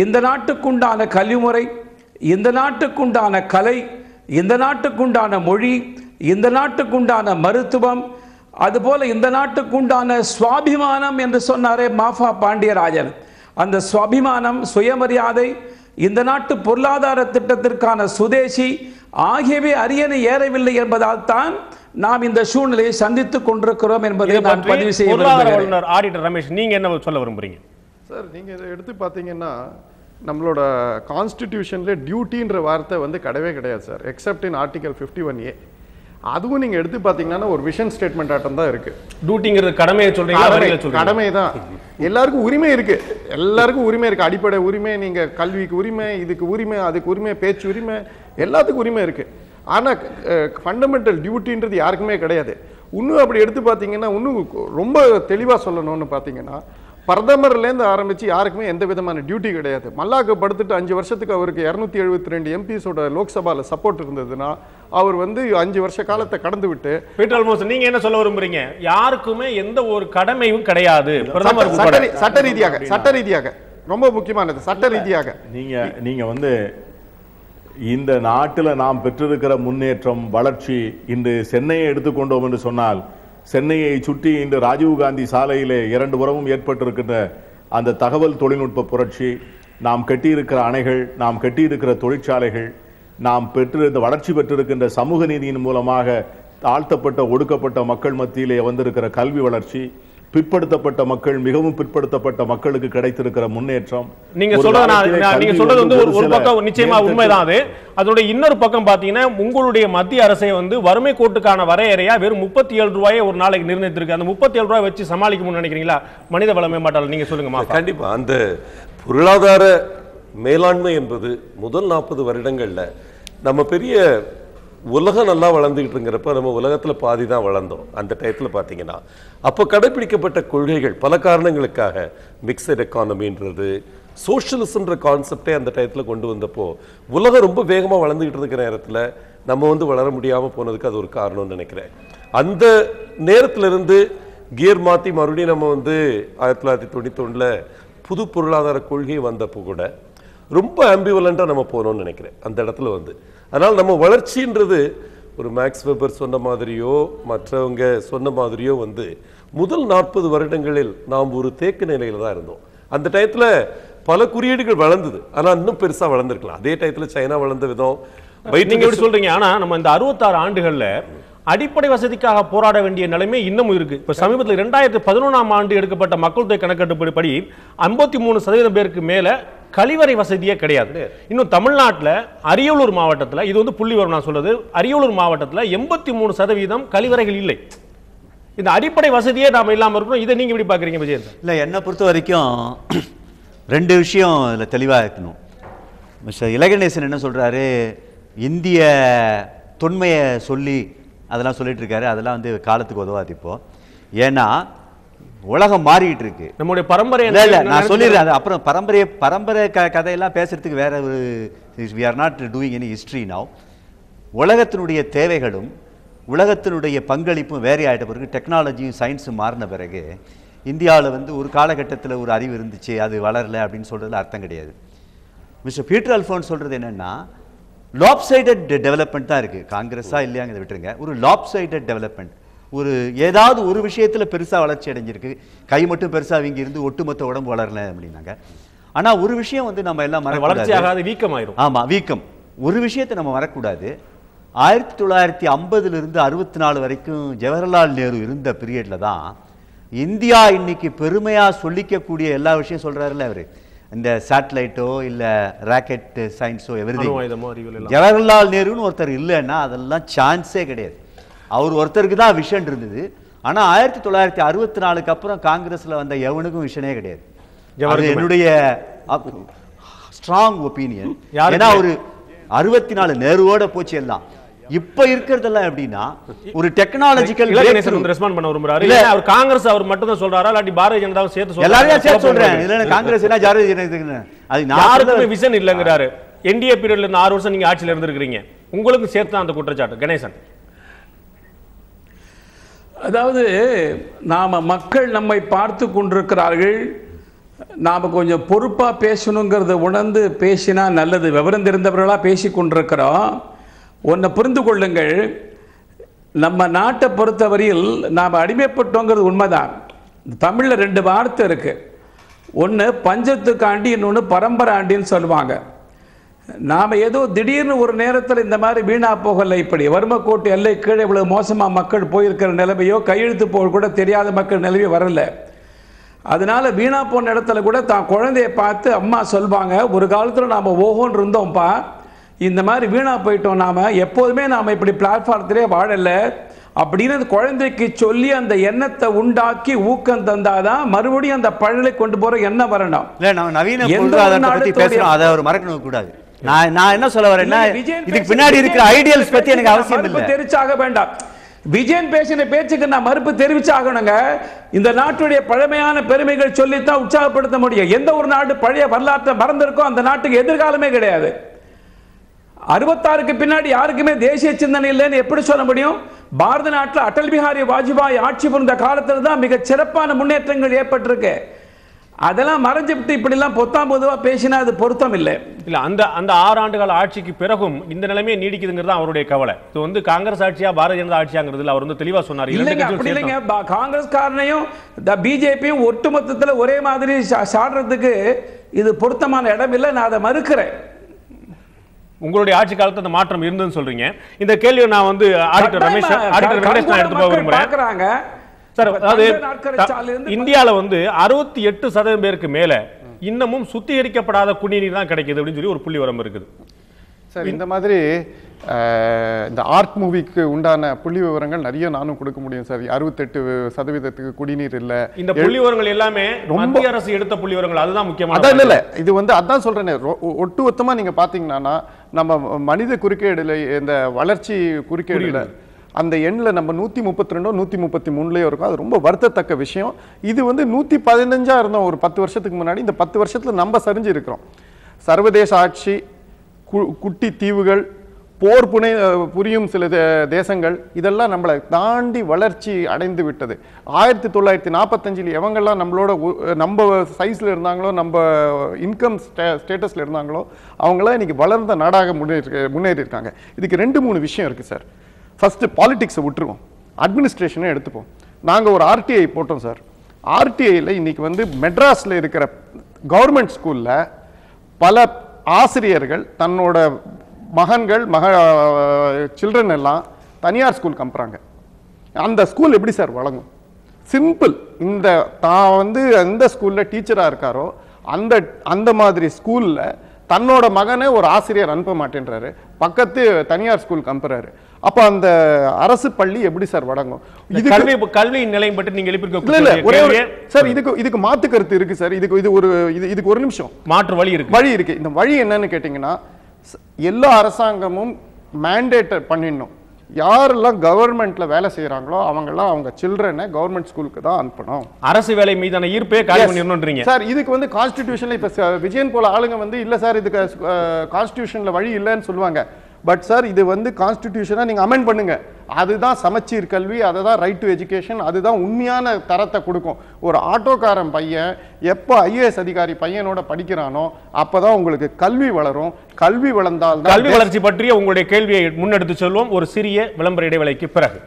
இந்த நாட்டுக்குண்டான கல்விமுறை, இந்த நாட்டுக்குண்டான கலை, இந்த நாட்டுக்குண்டான மொழி, இந்த நாட்டுக்குண்டான மருத்துவம், அதுபோல இந்த நாட்டுக்குண்டான சுவாபிமானம் என்று சொன்னாரே மாஃபா பாண்டியராஜன், அந்த சுவாபிமானம், சுயமரியாதை, இந்த நாட்டு பொருளாதார திட்டத்திற்கான சுதேசி ஆகியவை அரியணை ஏறவில்லை என்பதால் தான் நாம் இந்த சூழ்நிலையை சந்தித்துக் கொண்டிருக்கிறோம் என்பதை நான் பதிவு செய்ய விரும்புகிறேன். ஆடிட்டர் ரமேஷ், நீங்க என்ன சொல்ல விரும்புறீங்க? சார், நீங்க இதை எடுத்து பார்த்தீங்கன்னா நம்மளோட கான்ஸ்டிடியூஷன்ல டியூட்டின்ற வார்த்தை கிடையவே கிடையாது சார், எக்ஸப்ட் இன் ஆர்டிகல் 51A. அதுவும் நீங்க எடுத்து பாத்தீங்கன்னா ஒரு விஷன் ஸ்டேட்மெண்ட் ஆட்டம் தான் இருக்கு. டியூட்டிங்கிறது கடமையை சொல்றீங்களா? கடமை தான். எல்லாருக்கும் உரிமை இருக்கு, எல்லாருக்கும் உரிமை இருக்கு. அடிப்படை உரிமை, நீங்க கல்விக்கு உரிமை, இதுக்கு உரிமை, அதுக்கு உரிமை, பேச்சு உரிமை, எல்லாத்துக்கும் உரிமை இருக்கு. ஆனா ஃபண்டமெண்டல் டியூட்டின்றது யாருக்குமே கிடையாது. இன்னும் அப்படி எடுத்து பார்த்தீங்கன்னா இன்னும் ரொம்ப தெளிவாக சொல்லணும்னு பார்த்தீங்கன்னா, பிரதமர்லேருந்து ஆரம்பித்து யாருக்குமே எந்த விதமான டியூட்டி கிடையாது. மல்லாக்கு படுத்துட்டு 5 வருஷத்துக்கு அவருக்கு 272 எம்பிஸோட லோக்சபாவில் சப்போர்ட் இருந்ததுன்னா அவர் 5 வருஷ காலத்தை கடந்து விட்டு. பீட்டர் அல்போன்ஸ், நீங்க என்ன சொல்ல விரும்புறீங்க? யாருக்குமே எந்த ஒரு கடமையும் கிடையாது. சட்ட ரீதியாக ரொம்ப முக்கியமானது சட்ட ரீதியாக. நீங்க வந்து இந்த நாட்டில் நாம் பெற்றிருக்கிற முன்னேற்றம் வளர்ச்சி இன்று சென்னையை எடுத்துக்கொண்டோம் என்று சொன்னால், சென்னையை சுற்றி இன்று ராஜீவ்காந்தி சாலையிலே 2 புறமும் ஏற்பட்டிருக்கின்ற அந்த தகவல் தொழில்நுட்ப புரட்சி, நாம் கட்டியிருக்கிற அணைகள், நாம் கட்டியிருக்கிற தொழிற்சாலைகள், நாம் பெற்றிருந்த வளர்ச்சி பெற்றிருக்கின்ற சமூக நீதியின் மூலமாக தாழ்த்தப்பட்ட ஒடுக்கப்பட்ட மக்கள் மத்தியிலே வந்திருக்கிற கல்வி வளர்ச்சி, பிற்படுத்தப்பட்ட மக்கள், மிகவும் பிற்படுத்தப்பட்ட மக்களுக்கு கிடைத்திருக்கிற முன்னேற்றம். நீங்க சொல்றது வந்து ஒரு பக்கம் நிச்சயமா உண்மைதான். அதோட இன்னொரு பக்கம் பாத்தீங்கன்னா, உங்களுடைய மத்திய அரசை வந்து வறுமை கோட்டுக்கான வரையறையா வெறும் 37 ரூபாயை ஒரு நாளைக்கு நிர்ணயித்திருக்கு. அந்த 37 ரூபாய் வச்சு சமாளிக்க நினைக்கிறீங்களா மனித வள மேம்பாட்டாளர்? நீங்க சொல்லுங்க. கண்டிப்பா அந்த பொருளாதார மேலாண்மை என்பது முதல் 40 வருடங்கள்ல நம்ம பெரிய உலகம் நல்லா வளர்ந்துகிட்டுங்கிறப்ப நம்ம உலகத்தில் பாதி தான் வளர்ந்தோம். அந்த டயத்தில் பார்த்தீங்கன்னா அப்போ கடைபிடிக்கப்பட்ட கொள்கைகள் பல காரணங்களுக்காக மிக்சட் எக்கானமின்றது, சோஷியலிசம்ன்ற கான்செப்டே அந்த டயத்தில் கொண்டு வந்தப்போ உலகம் ரொம்ப வேகமாக வளர்ந்துக்கிட்டு இருக்கிற நேரத்தில் நம்ம வந்து வளர முடியாமல் போனதுக்கு அது ஒரு காரணம்னு நினைக்கிறேன். அந்த நேரத்திலிருந்து கியர் மாற்றி மறுபடியும் நம்ம வந்து 1991 புது பொருளாதார கொள்கை வந்தப்போ கூட ரொம்ப ஆம்பிவலண்டாக நம்ம போனோம்னு நினைக்கிறேன் அந்த இடத்துல வந்து. அதனால் நம்ம வளர்ச்சின்றது ஒரு மேக்ஸ் வெபர் சொன்ன மாதிரியோ மற்றவங்க சொன்ன மாதிரியோ வந்து முதல் 40 வருடங்களில் நாம் ஒரு தேக்க நிலையில் தான் இருந்தோம். அந்த டயத்தில் பல குறியீடுகள் வளர்ந்தது, ஆனால் இன்னும் பெருசாக வளர்ந்துருக்கலாம். அதே டயத்தில் சைனா வளர்ந்த விதம் நீங்க எப்படி சொல்றீங்க? ஆனால் நம்ம இந்த 66 ஆண்டுகளில் அடிப்படை வசதிக்காக போராட வேண்டிய நிலைமை இன்னமும் இருக்கு. இப்ப சமீபத்தில் 2011ஆம் ஆண்டு எடுக்கப்பட்ட மக்கள் தொகை கணக்கெடுப்படி 53% பேருக்கு மேல கழிவறை வசதியே கிடையாது. இன்னும் தமிழ்நாட்டில் அரியலூர் மாவட்டத்தில், இது வந்து புள்ளிவிவரம் நான் சொல்றது, அரியலூர் மாவட்டத்தில் 83% கழிவறைகள் இல்லை. இந்த அடிப்படை வசதியே நாம இல்லாம இருக்கணும். இதை நீங்க எப்படி பாக்குறீங்க விஜயன்? இல்லை, என்னை பொறுத்த வரைக்கும் 2 விஷயம் இதில் தெளிவாக இருக்கணும். மிஸ்டர் இலகணேசன் என்ன சொல்றாரு, இந்திய தொன்மையை சொல்லி அதெல்லாம் சொல்லிட்டு இருக்காரு. அதெல்லாம் வந்து காலத்துக்கு உதவாது இப்போ. ஏன்னா உலகம் மாறிட்டு இருக்கு. நம்முடைய பரம்பரை நான் சொல்லிடுறேன். அது அப்புறம் பரம்பரை கதையெல்லாம் பேசுறதுக்கு வேற ஒரு we are not doing any history now. உலகத்தினுடைய தேவைகளும் உலகத்தினுடைய பங்களிப்பும் வேற ஆயிட்ட பிறகு, டெக்னாலஜியும் சயின்ஸும் மாறின பிறகு இந்தியாவில் வந்து ஒரு காலகட்டத்தில் ஒரு அறிவு இருந்துச்சு, அது வளரல அப்படின்னு சொல்றதுல அர்த்தம் கிடையாது. மிஸ்டர் பீட்டர் அல்ஃபோன்ஸ் சொல்றது என்னன்னா, லாப்சைடட் டெவலப்மெண்ட் தான் இருக்குது. காங்கிரஸாக இல்லையாங்க இதை விட்டுருங்க. ஒரு லாப்சைடட் டெவலப்மெண்ட், ஒரு ஏதாவது ஒரு விஷயத்தில் பெருசாக வளர்ச்சி அடைஞ்சிருக்கு, கை மட்டும் பெருசாக வீங்கி இருந்து ஒட்டுமொத்த உடம்பு வளரல அப்படின்னாங்க. ஆனால் ஒரு விஷயம் வந்து நம்ம எல்லாம் வளர்ச்சி ஆகாது, வீக்கமாயிரும். ஆமாம், வீக்கம். ஒரு விஷயத்தை நம்ம வரக்கூடாது. 1950 64 வரைக்கும் ஜவஹர்லால் நேரு இருந்த பீரியடில் தான் இந்தியா இன்னைக்கு பெருமையாக சொல்லிக்கக்கூடிய எல்லா விஷயம் சொல்கிறாருல்ல அவர், இந்த சேட்டலைட்டோ இல்லை ராக்கெட் சயின்ஸோ எவ்ரிதிங். ஜவஹர்லால் நேருன்னு ஒருத்தர் இல்லைன்னா அதெல்லாம் சான்ஸே கிடையாது. அவர் ஒருத்தருக்கு தான் விஷன் இருந்தது. ஆனால் 1964 அப்புறம் காங்கிரஸில் வந்த எவனுக்கும் விஷனே கிடையாது. என்னுடைய ஸ்ட்ராங் ஒப்பீனியன். ஏன்னா ஒரு 64 நேருவோட போச்சு எல்லாம். இப்ப இருக்கிறதெல்லாம் எப்படின்னா ஒரு டெக்னாலஜிக்கல் ரெஸ்பாண்ட் பண்ண விரும்புறாரு. அவர் காங்கிரஸ் அவர் மட்டும் தான் சொல்றாரா, இல்லாட்டி பாரதிய ஜனதாவை சேர்த்து சொல்றாரு? எல்லாரையும் சேர்த்து சொல்றேன். இல்ல காங்கிரஸ் என்ன பாரதிய ஜனதா, அது யாருக்குமே விஷன் இல்லங்கிறாரு. என்டிஏ பீரியட்ல இருந்து 6 வருஷம் நீங்க ஆட்சியில் இருந்திருக்கீங்க, உங்களுக்கு சேர்த்து அந்த குற்றச்சாட்டு. கணேசன், அதாவது நாம மக்கள் நம்மை பார்த்து கொண்டிருக்கிறார்கள், நாம கொஞ்சம் பொறுப்பா பேசணுங்கிறத உணர்ந்து பேசினா நல்லது. விவரம் தெரிந்தவர்களா பேசி கொண்டிருக்கிறோம். ஒன்றை புரிந்து கொள்ளுங்கள், நம்ம நாட்டை பொறுத்தவரையில் நாம் அடிமைப்பட்டோங்கிறது உண்மைதான். தமிழில் 2 வார்த்தை இருக்கு. ஒன்று பஞ்சத்துக்கு ஆண்டி, இன்னொன்று பரம்பரை ஆண்டின்னு சொல்லுவாங்க. நாம் ஏதோ திடீர்னு ஒரு நேரத்தில் இந்த மாதிரி வீணா போகலை. இப்படி வறுமை கோட்டு எல்லை கீழே இவ்வளவு மோசமாக மக்கள் போயிருக்கிற நிலைமையோ, கையெழுத்து போக கூட தெரியாத மக்கள் நிலைமை வரல. அதனால வீணா போன இடத்துல கூட தான் குழந்தைய பார்த்து அம்மா சொல்வாங்க, ஒரு காலத்தில் நாம் ஓஹோன்னு இருந்தோம்ப்பா, இந்த மாதிரி வீணா போயிட்டோம், நாம எப்போதுமே நாம இப்படி பிளாட்ஃபார்த்திலே வாழலை அப்படின்னு அந்த குழந்தைக்கு சொல்லி அந்த எண்ணத்தை உண்டாக்கி ஊக்கம் தந்தாதான் மறுபடியும் அந்த பழலை கொண்டு போற எண்ணம் வரணும். இல்ல நம்ம நவீன பொருளாதாரத்தை பத்தி பேசுறோம், அதை அவர் மறக்கணும் கூடாது. நான் என்ன சொல்ல வரேன்னா, இதுக்கு பின்னாடி இருக்கிற ஐடியல்ஸ் பத்தி எனக்கு அவசியம் இல்லை. தெரிவிச்சாக வேண்டாம். விஜயன் பேசின பேச்சுக்கு நான் மறுப்பு தெரிவிச்சாகணுங்க. இந்த நாட்டுடைய பழமையான பெருமைகள் சொல்லித்தான் உற்சாகப்படுத்த முடியும். எந்த ஒரு நாடு பழைய வரலாற்றை மறந்திருக்கோ அந்த நாட்டுக்கு எதிர்காலமே கிடையாது. 66க்கு பின்னாடி யாருக்குமே தேசிய சிந்தனை இல்லைன்னு எப்படி சொல்ல முடியும்? பாரத நாட்டில் அடல் பிஹாரி வாஜ்பாய் ஆட்சி புரிந்த காலத்தில் தான் மிக சிறப்பான முன்னேற்றங்கள் ஏற்பட்டிருக்கு. அதெல்லாம் மறைஞ்சுட்டு இப்படிலாம் பொத்தாம் பொதுவாக பேசினா அது பொருத்தம் இல்லை. இல்ல அந்த 6 ஆண்டுகால ஆட்சிக்கு பிறகும் இந்த நிலைமையை நீடிக்குதுங்கிறது அவருடைய கவலை. இது வந்து காங்கிரஸ் ஆட்சியா பாரதிய ஜனதா ஆட்சியாங்கிறதுல அவர் வந்து தெளிவா சொன்னார். இல்லைங்க, அப்படி இல்லைங்க. காங்கிரஸ்காரனையும் பிஜேபியும் ஒட்டுமொத்தத்தில் ஒரே மாதிரி சாடுறதுக்கு இது பொருத்தமான இடம் இல்லை. நான் அதை மறுக்கிறேன். உங்களுடைய ஆட்சி காலத்துல அந்த மாற்றம் இருந்ததுன்னு சொல்றீங்க. இந்த கேள்வியை நான் வந்து ஆடிட்டர் ரமேஷ் வெங்கடேஷ் நான் எடுத்து போக விரும்புறேன். சார், அதாவது இந்தியாவில் வந்து 68% பேருக்கு மேல இன்னமும் சுத்திகரிக்கப்படாத குடிநீர் தான் கிடைக்குது அப்படின்னு சொல்லி ஒரு புள்ளி விவரம் இருக்குது. சார், இந்த மாதிரி இந்த ஆர்ட் மூவிக்கு உண்டான புள்ளி விவரங்கள் நிறைய நானும் கொடுக்க முடியும் சார். 68% குடிநீர் இல்ல. இந்த புள்ளி விவரங்கள் எல்லாமே மத்திய அரசு எடுத்த புள்ளி விவரங்கள், அதுதான் முக்கியமான. அதான் இல்ல, இது வந்து அதான் சொல்றேன். ஒட்டுமொத்தமா நீங்க பாத்தீங்கன்னா நம்ம மனித குறுக்கீடுல இந்த வளர்ச்சி குறுக்கீடுல அந்த எண்ணில் நம்ம 132 133 இருக்கும். அது ரொம்ப வருத்தத்தக்க விஷயம். இது வந்து 115 இருந்தோம் ஒரு 10 வருஷத்துக்கு முன்னாடி. இந்த 10 வருஷத்துல நம்ம சரிஞ்சு இருக்கிறோம். சர்வதேச ஆட்சி, குட்டி தீவுகள், போர் புரியும் சில தேசங்கள், இதெல்லாம் நம்மளை தாண்டி வளர்ச்சி அடைந்து விட்டது. 1945 எவங்கெல்லாம் நம்ம சைஸ்ல இருந்தாங்களோ, நம்ம இன்கம் ஸ்டேட்டஸ்ல இருந்தாங்களோ, அவங்களாம் இன்னைக்கு வளர்ந்த நாடாக முன்னேறி இருக்காங்க. இதுக்கு 2-3 விஷயம் இருக்கு சார். ஃபர்ஸ்ட் பாலிடிக்ஸை விட்டுருவோம், அட்மினிஸ்ட்ரேஷனை எடுத்துப்போம். நாங்கள் ஒரு ஆர்டிஐ போட்டோம் சார். ஆர்டிஐயில் இன்னைக்கு வந்து மெட்ராஸில் இருக்கிற கவர்மெண்ட் ஸ்கூலில் பல ஆசிரியர்கள் தன்னோட சில்ட்ரன் எல்லாம் தனியார் ஸ்கூலுக்கு அனுப்புறாங்க. அந்த ஸ்கூல் எப்படி சார் வழங்கும்? சிம்பிள். தான் வந்து எந்த ஸ்கூலில் டீச்சராக இருக்காரோ அந்த மாதிரி ஸ்கூலில் தன்னோட மகனை ஒரு ஆசிரியர் அனுப்ப மாட்டேன்றாரு, பக்கத்து தனியார் ஸ்கூலுக்கு அனுப்புறாரு. அப்ப அந்த அரசு பள்ளி எப்படி சார் வழங்கும்? கல்வி நிலையம் பற்றி நீங்க சார், இதுக்கு மாத்து கருத்து இருக்கு சார். இதுக்கு ஒரு நிமிஷம் மாற்று வழி இருக்கு. இந்த வழி என்னன்னு கேட்டீங்கன்னா, எல்லா அரசாங்கமும் மேண்டேட் பண்ணிடணும். யாரெல்லாம் கவர்மெண்ட்ல வேலை செய்யறாங்களோ அவங்கெல்லாம் அவங்க சில்ட்ரனை கவர்மெண்ட் ஸ்கூலுக்கு தான் அனுப்பணும். அரசு வேலை மீதான ஈர்ப்பே காலி பண்ணிரணும்ன்றீங்க சார். இதுக்கு வந்து கான்ஸ்டிடியூஷன்ல இப்ப விஜயன் போல ஆளுங்க வந்து இல்ல சார் இதுக்கு கான்ஸ்டிடியூஷன்ல வழி இல்லைன்னு சொல்லுவாங்க. பட் சார், இது வந்து கான்ஸ்டிடியூஷனை நீங்க அமெண்ட் பண்ணுங்க. அதுதான் சமச்சீர் கல்வி, அதுதான் ரைட் டு எஜுகேஷன், அதுதான் உண்மையான தரத்தை கொடுக்கும். ஒரு ஆட்டோக்காரன் பையன் எப்போ IAS அதிகாரி பையனோட படிக்கிறானோ அப்பதான் உங்களுக்கு கல்வி வளரும். கல்வி வளர்ந்தால் கல்வி வளர்ச்சி பற்றிய உங்களுடைய கேள்வியை முன்னெடுத்து செல்வோம் ஒரு சிறிய விளம்பர இடைவேளைக்கு பிறகு.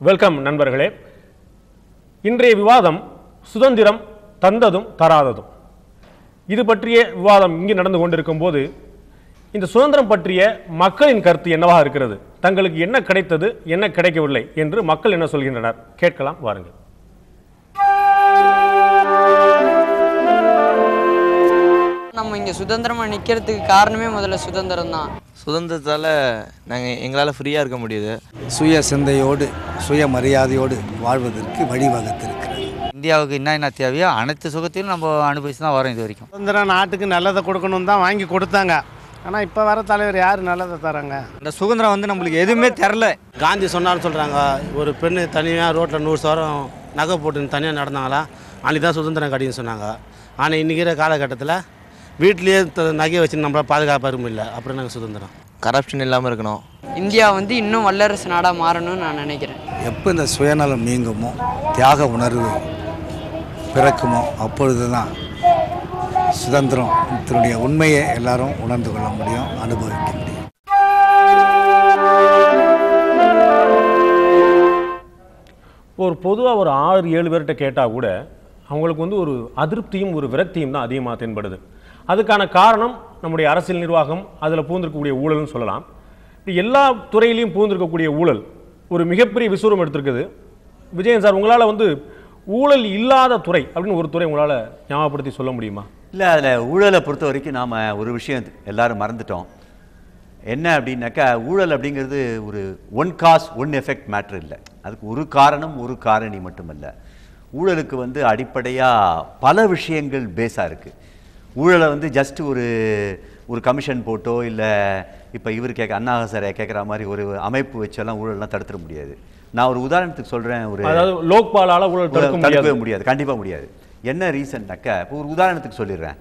வெல்கம் நண்பர்களே. இன்றைய விவாதம் சுதந்திரம் தந்ததும் தராததும். இது பற்றிய விவாதம் இங்கே நடந்து கொண்டிருக்கும் போது இந்த சுதந்திரம் பற்றிய மக்களின் கருத்து என்னவாக இருக்கிறது, தங்களுக்கு என்ன கிடைத்தது, என்ன கிடைக்கவில்லை என்று மக்கள் என்ன சொல்கின்றனர் கேட்கலாம் வாருங்கள். நம்ம இங்கே சுதந்திரமாக நிற்கிறதுக்கு காரணமே முதல்ல சுதந்திரம் தான். சுதந்திரத்தால் நாங்கள் எங்களால் ஃப்ரீயாக இருக்க முடியுது. சுய சிந்தையோடு சுய மரியாதையோடு வாழ்வதற்கு வழிவகுத்திருக்கிறது. இந்தியாவுக்கு என்ன தேவையோ அனைத்து சுகத்தையும் நம்ம அனுபவிச்சு தான் வரோம். இது வரைக்கும் சுதந்திரம் நாட்டுக்கு நல்லதை கொடுக்கணும்னு தான் வாங்கி கொடுத்தாங்க. ஆனால் இப்போ வர தலைவர் யார் நல்லதை தராங்க? இந்த சுதந்திரம் வந்து நம்மளுக்கு எதுவுமே தெரில. காந்தி சொன்னாலும் சொல்கிறாங்க, ஒரு பெண்ணு தனியாக ரோட்டில் 100 சவரம் நகை போட்டுன்னு தனியாக நடந்தாங்களா, அன்றைக்கி தான் சுதந்திரம் கிடைக்குன்னு சொன்னாங்க. ஆனால் இன்றைக்கி காலகட்டத்தில் வீட்லேயே நகையை வச்சு நம்மளால் பாதுகாப்பாக இருக்க முடியல. அப்புறம் நாங்கள் சுதந்திரம். கரப்ஷன் இல்லாமல் இருக்கணும். இந்தியா வந்து இன்னும் வல்லரசு நாடாக மாறணும்னு நான் நினைக்கிறேன். எப்போ இந்த சுயநலம் நீங்குமோ, தியாக உணர்வு பிறக்குமோ, அப்பொழுது தான் சுதந்திரத்தினுடைய உண்மையை எல்லாரும் உணர்ந்து கொள்ள முடியும், அனுபவிக்க முடியும். ஒரு பொதுவாக ஒரு 6-7 பேர்கிட்ட கேட்டால் கூட அவங்களுக்கு வந்து ஒரு அதிருப்தியும் ஒரு விரக்தியும் தான் அதிகமாக தென்படுது. அதுக்கான காரணம் நம்முடைய அரசியல் நிர்வாகம், அதில் பூந்திருக்கக்கூடிய ஊழல்னு சொல்லலாம். எல்லா துறையிலையும் பூந்திருக்கக்கூடிய ஊழல் ஒரு மிகப்பெரிய விசுவரம் எடுத்திருக்குது. விஜயன் சார், உங்களால் வந்து ஊழல் இல்லாத துறை அப்படின்னு ஒரு துறை உங்களால் ஞாபகப்படுத்தி சொல்ல முடியுமா? இல்லை, அதில் ஊழலை பொறுத்த வரைக்கும் நாம் ஒரு விஷயம் எல்லாரும் மறந்துட்டோம். என்ன அப்படின்னாக்கா, ஊழல் அப்படிங்கிறது ஒரு one cause one effect matter இல்லை. அதுக்கு ஒரு காரணம் ஒரு காரணி மட்டுமல்ல. ஊழலுக்கு வந்து அடிப்படையாக பல விஷயங்கள் பேஸாக இருக்குது. ஊழலை வந்து ஜஸ்ட் ஒரு கமிஷன் போட்டோ இல்லை இப்போ இவர் அண்ணா சாரை கேட்குற மாதிரி ஒரு அமைப்பு வச்செல்லாம் ஊழல்லாம் தடுத்துட முடியாது. நான் ஒரு உதாரணத்துக்கு சொல்கிறேன். அதாவது லோக்பாலால ஊழல் தடுக்கவே முடியாது, கண்டிப்பாக முடியாது. என்ன ரீசன்னாக்கா, இப்போ ஒரு உதாரணத்துக்கு சொல்லிடுறேன்.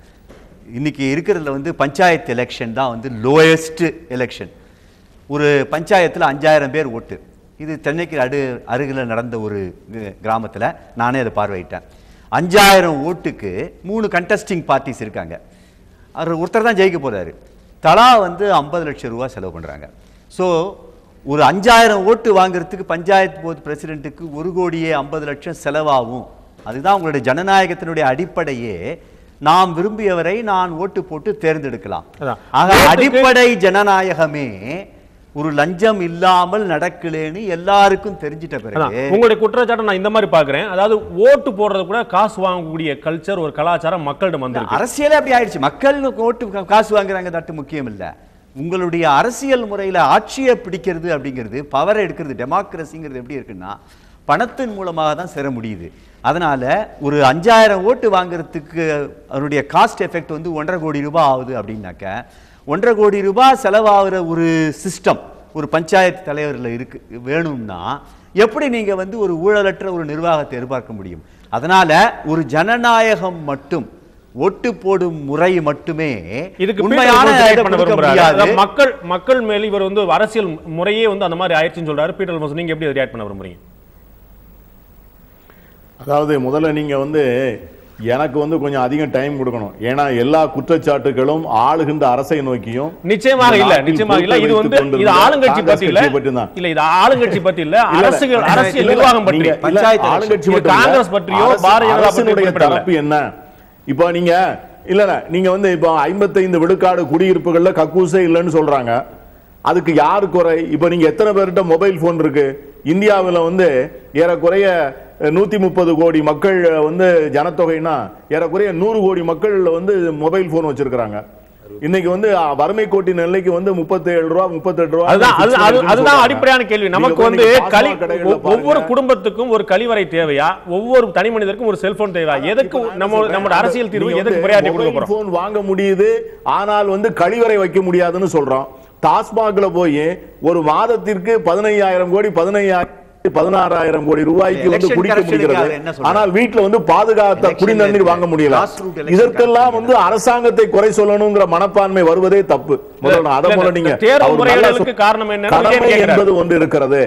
இன்றைக்கி இருக்கிறதுல வந்து பஞ்சாயத்து எலெக்ஷன் தான் வந்து லோயஸ்ட் எலெக்ஷன். ஒரு பஞ்சாயத்தில் 5000 பேர் ஓட்டு. இது சென்னைக்கு அருகில் நடந்த ஒரு கிராமத்தில் நானே அதை பார்வையிட்டேன். 5000 ஓட்டுக்கு 3 கண்டஸ்டிங் பார்ட்டிஸ் இருக்காங்க. அவர் ஒருத்தர் தான் ஜெயிக்க போகிறாரு. தலா வந்து 50 லட்சம் ரூபா செலவு பண்ணுறாங்க. ஸோ ஒரு 5000 ஓட்டு வாங்குறதுக்கு பஞ்சாயத்து போர்டு பிரசிடென்ட்டுக்கு 1,50 லட்சம் செலவாகும். அதுதான் உங்களுடைய ஜனநாயகத்தினுடைய அடிப்படையே. நாம் விரும்பியவரை நான் ஓட்டு போட்டு தேர்ந்தெடுக்கலாம். ஆக அடிப்படை ஜனநாயகமே ஒரு லஞ்சம் இல்லாமல் நடக்கலேன்னு எல்லாருக்கும் தெரிஞ்சிட்ட பிறகு உங்களுடைய குற்றச்சாட்டை நான் இந்த மாதிரி பார்க்கிறேன். அதாவது ஓட்டு போடுறது கூட காசு வாங்கக்கூடிய கல்ச்சர், ஒரு கலாச்சாரம் மக்களிடம் வந்து அரசியலே அப்படி ஆயிடுச்சு. மக்கள் ஓட்டு காசு வாங்குறாங்க, தட்டு முக்கியம் இல்லை. உங்களுடைய அரசியல் முறையில் ஆட்சியை பிடிக்கிறது அப்படிங்கிறது, பவரை எடுக்கிறது, டெமோக்ரஸிங்கிறது எப்படி இருக்குன்னா பணத்தின் மூலமாக தான் சேர முடியுது. அதனால ஒரு 5000 ஓட்டு வாங்குறதுக்கு அதனுடைய காஸ்ட் எஃபெக்ட் வந்து 1.5 கோடி ரூபாய் ஆகுது அப்படின்னாக்க 1.5 கோடி ரூபாய் செலவாகிற ஒரு சிஸ்டம் ஒரு பஞ்சாயத்து தலைவரில் வேணும்னா எப்படி நீங்க வந்து ஒரு ஊழலற்ற ஒரு நிர்வாகத்தை எதிர்பார்க்க முடியும்? அதனால ஒரு ஜனநாயகம் மட்டும், ஓட்டு போடும் முறை மட்டுமே இதுக்கு உண்மையான மக்கள் மேல் இவர் வந்து அரசியல் முறையே வந்து அந்த மாதிரி ஆயிடுச்சுன்னு சொல்றாரு. பீட்டர் அல்போன்ஸ், நீங்க எப்படி ரியாக்ட் பண்ண விரும்புறீங்க? அதாவது முதல்ல நீங்க வந்து எனக்கு வந்து கொஞ்சம் அதிகம் டைம் கொடுக்கணும். ஏன்னா எல்லா குற்றச்சாட்டுகளும் ஆளுகின்ற அரசை நோக்கியும் நிச்சயமாக இல்ல. இது வந்து இது ஆளுங்கட்சி பத்தி இல்ல. இது ஆளுங்கட்சி பத்தி இல்ல, அரசியல் நிர்வாகம் பற்றி. ஆளுங்கட்சி காங்கிரஸ் பற்றியோ பாரதிய ஜனதா பற்றியோ தரப்பு என்ன? இப்போ நீங்க நீங்க வந்து இப்போ 55 விழுக்காடு குடியிருப்புகள்ல கக்கூசே இல்லைன்னு சொல்றாங்க. அதுக்கு யாரு குறை? இப்போ நீங்க எத்தனை பேர்கிட்ட மொபைல் போன் இருக்கு? இந்தியாவில் வந்து ஏறக்குறைய 130 கோடி மக்கள் வந்து ஜனத்தொகைனா ஏறக்குறைய 100 கோடி மக்கள் வந்து மொபைல் போன் வச்சிருக்காங்க. இன்னைக்கு வந்து வறுமை கோட்டி நிலைக்கு வந்து 37 ரூபா 38 ரூபா. அதுதான் அடிப்படையான கேள்வி. நமக்கு வந்து ஒவ்வொரு குடும்பத்துக்கும் ஒரு கழிவறை தேவையா? ஒவ்வொரு தனி மனிதருக்கும் ஒரு செல்போன் தேவையா? எதுக்கு நம்ம அரசியல் தீர்வு எதுக்கு பிரையாரிட்டி கொடுக்க போறோம்? போன் வாங்க முடியுது, ஆனால் வந்து கழிவறை வைக்க முடியாதுன்னு சொல்றோம். டாஸ்மாக்ல போய் ஒரு மாதத்திற்கு 15,000 கோடி 16,000 கோடி ரூபாய்க்கு வந்து குடிக்க முடிகிறது. ஆனால் வீட்டுல வந்து பாதுகாத்த குடிநீர் வாங்க முடியல. இதற்கெல்லாம் வந்து அரசாங்கத்தை குறை சொல்லணுங்கிற மனப்பான்மை வருவதே தப்பு. நீங்க காரணம் என்ன என்பது ஒன்று இருக்கிறது.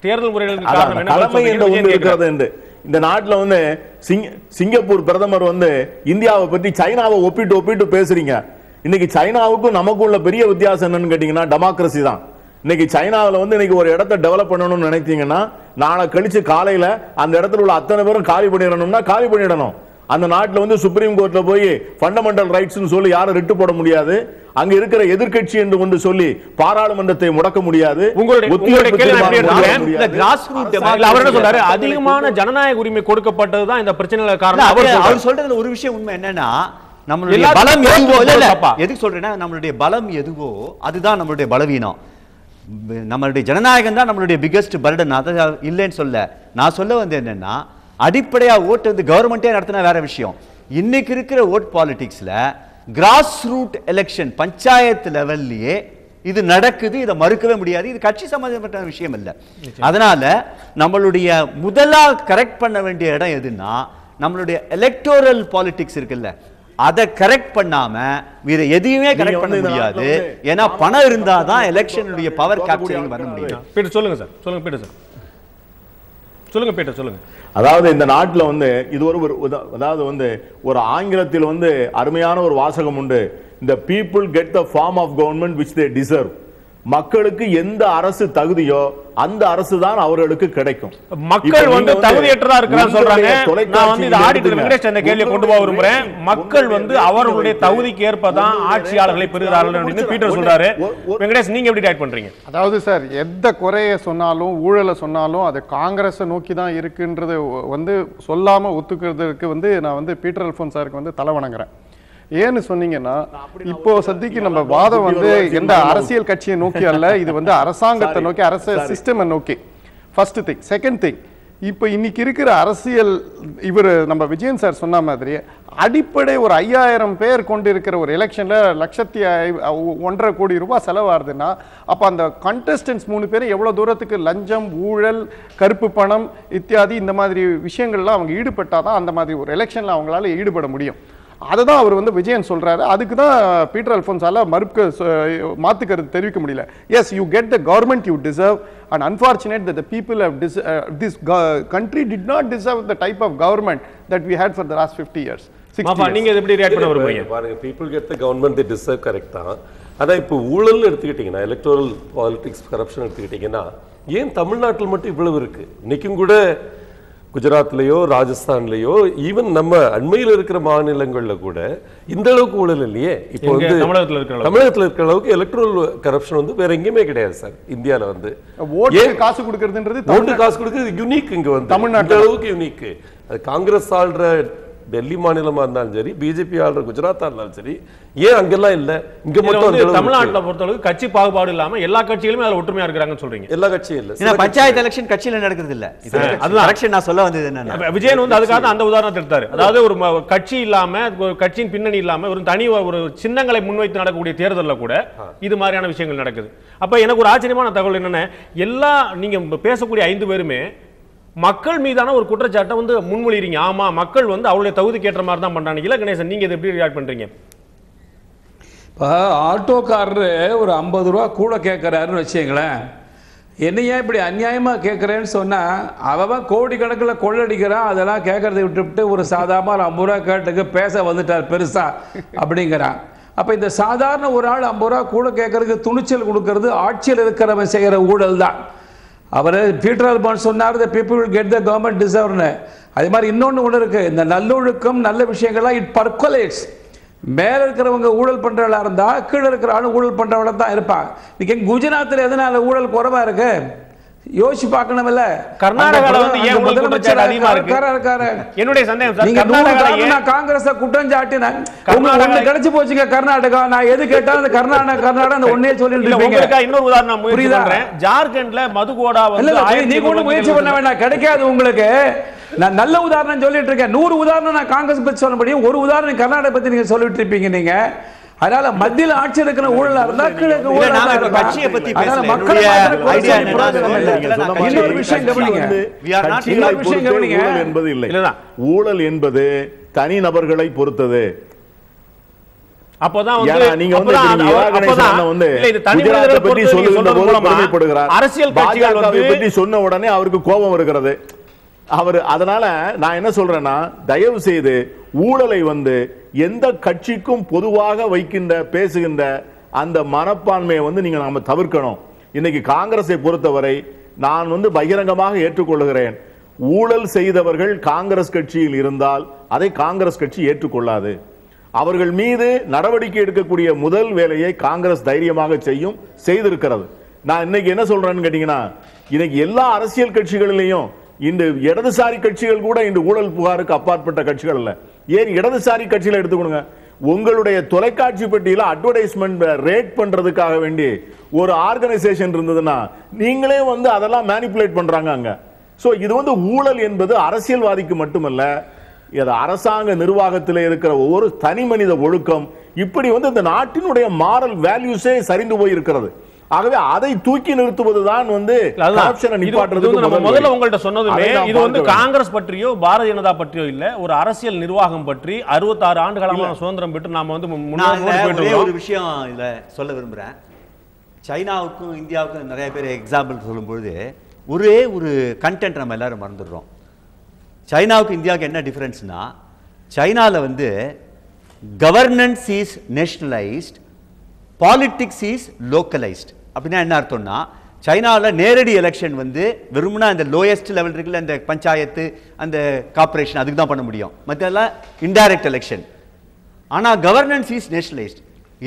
தேர்தல் முறைகளுக்கு காரணம் என்ன? தலைமை என்ற ஒன்று இருக்கிறது என்று இந்த நாட்டில் வந்து சிங்கப்பூர் பிரதமர் வந்து இந்தியாவை பற்றி சைனாவை ஒப்பிட்டு பேசுறீங்க. இன்னைக்கு சைனாவுக்கும் நமக்கும் உள்ள பெரிய வித்தியாசம் என்னன்னு கேட்டீங்கன்னா டெமோக்ரஸி தான். இன்னைக்கு சைனாவில் வந்து இன்னைக்கு ஒரு இடத்தை டெவலப் பண்ணணும்னு நினைத்தீங்கன்னா நாளை கழிச்சு காலையில அந்த இடத்துல உள்ள அத்தனை பேரும் காலி பண்ணிடணும்னா காலி பண்ணிடணும். அந்த நாட்டில் வந்து சுப்ரீம் கோர்ட்ல போய் ஃபண்டமெண்டல் ரைட்ஸ்னு சொல்லி யாரும் ரிட்டு போட முடியாது. அங்க இருக்கிற எதிர்க்கட்சி என்று கொண்டு சொல்லி பாராளுமன்றத்தை முடக்க முடியாது. அதிகமான ஜனநாயக உரிமை கொடுக்கப்பட்டதுதான் இந்த பிரச்சனைகளுக்கு காரணம். அவர் சொல்றதுல ஒரு விஷயம் உண்மை என்னன்னா, நம்மளுடைய பலம் எதுவோ எதுக்கு சொல்றேன்னா, நம்மளுடைய பலம் எதுவோ அதுதான் நம்மளுடைய பலவீனம். நம்மளுடைய ஜனநாயகம் தான் நம்மளுடைய பிகெஸ்ட் பர்டன். அதை இல்லைன்னு சொல்ல, நான் சொல்ல வந்து என்னன்னா, அடிப்படையா ஓட்டு வந்து கவர்மெண்டே நடத்தினா வேற விஷயம். இன்னைக்கு இருக்கிற ஓட் பாலிடிக்ஸ்ல கிராஸ் ரூட் எலெக்ஷன் பஞ்சாயத்து லெவல்லையே இது நடக்குது. இதை மறுக்கவே முடியாது. இது கட்சி சம்பந்தப்பட்ட விஷயம் இல்லை. அதனால நம்மளுடைய முதலா கரெக்ட் பண்ண வேண்டிய இடம் எதுன்னா, நம்மளுடைய எலெக்டோரல் பாலிடிக்ஸ் இருக்குல்ல, அதை கரெக்ட் பண்ணாம வேற எதையுமே கரெக்ட் பண்ண முடியாது. ஏன்னா பணம் இருந்தாதான் எலெக்ஷனுடைய பவர் கேப்சரிங் பண்ண முடியும். பீட்டர் சொல்லுங்க சார். சொல்லுங்க பீட்டர் சார். சொல்லுங்க பீட்டர் சொல்லுங்க. அதாவது இந்த நாட்டில் வந்து இது அதாவது வந்து ஒரு ஆங்கிலத்தில் வந்து அருமையான ஒரு வாசகம் உண்டு. இந்த people get the form of government which they deserve. மக்களுக்கு எந்த அரசு தகுதியோ அந்த அரசு தான் அவர்களுக்கு கிடைக்கும். மக்கள் வந்து தகுதியற்றதா இருக்கிறான்னு சொல்றாங்க. நான் வந்து இந்த ஆடிட்டர் வெங்கடேஷ் அந்த கேள்வியை கொண்டு போக விரும்புறேன். மக்கள் வந்து அவர்களுடைய தகுதிக்கு ஏற்பதான் ஆட்சியாளர்களை பெறுகிறார்கள் அப்படின்னு பீட்டர் சொல்றாரு. வெங்கடேஷ், நீங்க எப்படி டைட் பண்றீங்க? அதாவது சார், எந்த குறைய சொன்னாலும் ஊழலை சொன்னாலும் அது காங்கிரஸை நோக்கி தான் இருக்குன்றது வந்து சொல்லாம ஒத்துக்கிறதுக்கு வந்து நான் வந்து பீட்டர் அல்போன்ஸ் சாருக்கு வந்து தலை வணங்குறேன். ஏன்னு சொன்னீங்கன்னா, இப்போ சத்திக்கு நம்ம வாதம் வந்து எந்த அரசியல் கட்சியை நோக்கி அல்ல, இது வந்து அரசாங்கத்தை நோக்கி, அரசு சிஸ்டமை நோக்கி. First thing. செகண்ட் திங், இப்போ இன்னைக்கு இருக்கிற அரசியல், இவர் நம்ம விஜயன் சார் சொன்ன மாதிரி அடிப்படை ஒரு 5000 பேர் கொண்டு இருக்கிற ஒரு எலெக்ஷன்ல 1.5 கோடி ரூபாய் செலவாகுதுன்னா, அப்ப அந்த கண்டஸ்டன்ஸ் 3 பேரும் எவ்வளவு தூரத்துக்கு லஞ்சம், ஊழல், கருப்பு பணம் இத்தியாதி இந்த மாதிரி விஷயங்கள்லாம் அவங்க ஈடுபட்டாதான் அந்த மாதிரி ஒரு எலெக்ஷன்ல அவங்களால ஈடுபட முடியும். அதுதான் அவர் வந்து விஜயன் சொல்றாரு. அதுக்கு தான் பீட்டர் அல்போன்ஸால மாத்து கருத்து தெரிவிக்க முடியல. Yes, you get the government you deserve, and unfortunate that the people of this country did not deserve the type of government that we had for the last 50 years. நீங்க எப்படி ரியாக்ட் பண்ண விரும்புறீங்க? பாருங்க, people get the government they deserve, correct தான். அதான் இப்போ ஊழல் எடுத்துக்கிட்டீங்கன்னா, எலக்டோரல் பாலிடிக்ஸ், கரப்ஷன் எடுத்துக்கிட்டீங்கன்னா, ஏன் தமிழ்நாட்டில் மட்டும் இவ்வளவு இருக்கு? இன்னைக்கும் கூட குஜராத்லயோ ராஜஸ்தான்லயோ ஈவன் நம்ம அண்மையில் இருக்கிற மாநிலங்கள்ல கூட இந்த அளவுக்கு ஊழல் இல்லையே. இப்போ வந்து தமிழகத்துல இருக்கிற அளவுக்கு எலக்ட்ரல் கரப்ஷன் வந்து வேற எங்கேயுமே கிடையாது சார். இந்தியால வந்து காசு கொடுக்கறதுன்றது, ஓட்டு காசு கொடுக்கறது யூனிக். இங்க வந்து தமிழ்நாட்டு அளவுக்கு யூனிக். அது காங்கிரஸ் ஆள்ற டெல்லி மாநிலமா இருந்தாலும் சரி, பிஜேபி ஆள்ற குஜராத்தா இருந்தாலும் சரி, ஏன் அங்கெல்லாம் இல்ல? இங்க மட்டும் தமிழ்நாட்டில் பொறுத்தளவுக்கு கட்சி பாகுபாடு இல்லாம எல்லா கட்சிகளுமே அதுல ஒற்றுமையா இருக்கிறாங்கன்னு சொல்றீங்க. எல்லா கட்சியும் இல்ல. பஞ்சாயத்து எலெக்ஷன் கட்சியில நடக்கிறது இல்ல. அதுதான் நான் சொல்ல வந்தது என்னன்னா, விஜயன் வந்து அதுக்காக அந்த உதாரணத்தை எடுத்தாரு. அதாவது ஒரு கட்சி இல்லாம, ஒரு கட்சியின் பின்னணி இல்லாம, ஒரு தனி ஒரு சின்னங்களை முன்வைத்து நடக்கக்கூடிய தேர்தலில் கூட இது மாதிரியான விஷயங்கள் நடக்குது. அப்ப எனக்கு ஒரு ஆச்சரியமான தகவல் என்னன்னா, எல்லா நீங்க பேசக்கூடிய 5 பேருமே மக்கள் மீதான ஒரு குற்றச்சாட்டை வந்து முன்மொழிறீங்க. ஆமா, மக்கள் வந்து அவருடைய தகுதிக்கு ஏற்ற மாதிரி தான் பண்றாங்க. இல்ல கணேசன், நீங்க எப்படி ரியாக்ட் பண்றீங்க? இப்போ ஆட்டோக்காரரு ஒரு 50 ரூபா கூட கேட்குறாருன்னு வச்சுங்களேன், என்னையா இப்படி அநியாயமாக கேட்குறேன்னு சொன்னால், அவன் கோடிக்கணக்கில் கொள்ளடிக்கிறான். அதெல்லாம் கேட்கறதை விட்டுவிட்டு ஒரு சாதாரண 50 ரூபா கேட்டுக்கு பேச வந்துட்டார் பெருசா அப்படிங்கிறான். அப்போ இந்த சாதாரண ஒரு ஆள் 50 ரூபா கூட கேட்கறதுக்கு துணிச்சல் கொடுக்கறது ஆட்சியில் இருக்கிறவன் செய்கிற ஊழல் தான். அவர் பீட்டர் அல்போன்ஸ் சொன்னார், the people will get the government deserve. அதே மாதிரி இன்னொன்று இருக்குது, இந்த நல்லொழுக்கம் நல்ல விஷயங்கள்லாம் இட் பர்குலேட்ஸ். மேலே இருக்கிறவங்க ஊழல் பண்ணுறவளா இருந்தால் கீழே இருக்கிற ஆளும் ஊழல் பண்ணுறவளா தான் இருப்பாங்க. இன்னைக்கு குஜராத்தில் எதனால ஊழல் குறைவா இருக்கு யோசிச்சு பார்க்கணும். இல்ல கர்நாடகால வந்து ஏன் முதலமைச்சர் அதிகமா இருக்கு? என்னுடைய சந்தேகம் சார், கர்நாடகால நான் காங்கிரஸை குற்றம் சாட்டினேன். உங்களுக்கு கிடைச்சு போச்சுங்க கர்நாடகா. நான் எது கேட்டாலும் அந்த கர்நாடகா அந்த ஒன்னே சொல்லிட்டு இருக்கீங்க. இன்னொரு உதாரணம் முயற்சி பண்றேன். ஜார்க்கண்ட்ல மதுகோடா வந்து நீ கூட முயற்சி பண்ண வேண்டாம், கிடைக்காது உங்களுக்கு. நான் நல்ல உதாரணம் சொல்லிட்டு இருக்கேன். 100 உதாரணம் நான் காங்கிரஸ் பத்தி சொல்ல முடியும், ஒரு உதாரணம் கர்நாடகா பத்தி நீங்க சொல்லிட்டு இருப்பீங்க. நீங்க அதனால மத்தியில் ஆட்சி இருக்கிற ஊழலா இருந்தா கிழக்கு கட்சியை பத்தி இன்னொரு விஷயம் கவனிங்க, என்பது இல்லை. ஊழல் என்பது தனி நபர்களை பொறுத்தது. அப்போதான் நீங்க வந்து குஜராத்தை பற்றி சொல்லுகின்ற போது பெருமைப்படுகிறார், அரசியல் பாஜகவை பற்றி சொன்ன உடனே அவருக்கு கோபம் வருகிறது. அவர் அதனால நான் என்ன சொல்றேன்னா, தயவு செய்து ஊழலை வந்து எந்த கட்சிக்கும் பொதுவாக வைக்கின்ற பேசுகின்ற அந்த மனப்பான்மையை வந்து நீங்க நாம தவிர்க்கணும். இன்னைக்கு காங்கிரஸை பொறுத்தவரை நான் வந்து பகிரங்கமாக ஏற்றுக்கொள்கிறேன், ஊழல் செய்தவர்கள் காங்கிரஸ் கட்சியில் இருந்தால் அதை காங்கிரஸ் கட்சி ஏற்றுக்கொள்ளாது. அவர்கள் மீது நடவடிக்கை எடுக்கக்கூடிய முதல் வேலையை காங்கிரஸ் தைரியமாக செய்திருக்கிறது. நான் இன்னைக்கு என்ன சொல்றேன்னு கேட்டீங்கன்னா, இன்னைக்கு எல்லா அரசியல் கட்சிகளிலையும் இந்த இடதுசாரி கட்சிகள் கூட இந்த ஊழல் புகாருக்கு அப்பாற்பட்ட கட்சிகள் அல்ல. ஏன் இடதுசாரி கட்சியில எடுத்துக்கொடுங்க, உங்களுடைய தொலைக்காட்சி பெட்டியில அட்வர்டைஸ்மெண்ட் ரேட் பண்றதுக்காக வேண்டி ஒரு ஆர்கனைசேஷன் இருந்ததுன்னா நீங்களே வந்து அதெல்லாம் மேனிபுலேட் பண்றாங்க அங்க. சோ இது வந்து ஊழல் என்பது அரசியல்வாதிக்கு மட்டுமல்ல, இது அரசாங்க நிர்வாகத்தில் இருக்கிற ஒவ்வொரு தனி மனித ஒழுக்கம், இப்படி வந்து இந்த நாட்டினுடைய மாரல் வேல்யூஸே சரிந்து போய் இருக்கிறது. ஆகவே அதை தூக்கி நிறுத்துவதுதான் வந்து முதல்ல உங்கள்ட்ட சொன்னதுமே இது வந்து காங்கிரஸ் பற்றியோ பாரதிய ஜனதா பற்றியோ இல்ல, ஒரு அரசியல் நிர்வாகம் பற்றி 66 ஆண்டு காலமான சுதந்திரம் பெற்று நாம வந்து ஒரு விஷயம் இதுல சொல்ல விரும்புறேன். சைனாவுக்கும் இந்தியாவுக்கும் நிறைய பேர் எக்ஸாம்பிள் சொல்லும்போது ஒரே ஒரு கண்டென்ட் நம்ம எல்லாரும் மறந்துடுறோம். சைனாவுக்கு இந்தியாவுக்கு என்ன டிஃபரன்ஸ்னா, சைனால வந்து governance is nationalised, politics is localised. அப்படின்னா என்ன அர்த்தம்னா சைனாவில் நேரடி எலெக்ஷன் வந்து வெறும்னா அந்த லோயஸ்ட் லெவல் இருக்குல்ல அந்த பஞ்சாயத்து அந்த கார்பரேஷன் அதுக்கு தான் பண்ண முடியும், மற்றெல்லாம் இன்டைரக்ட் எலெக்ஷன். ஆனால் கவர்னன்ஸ் இஸ் நேஷனலைஸ்ட்.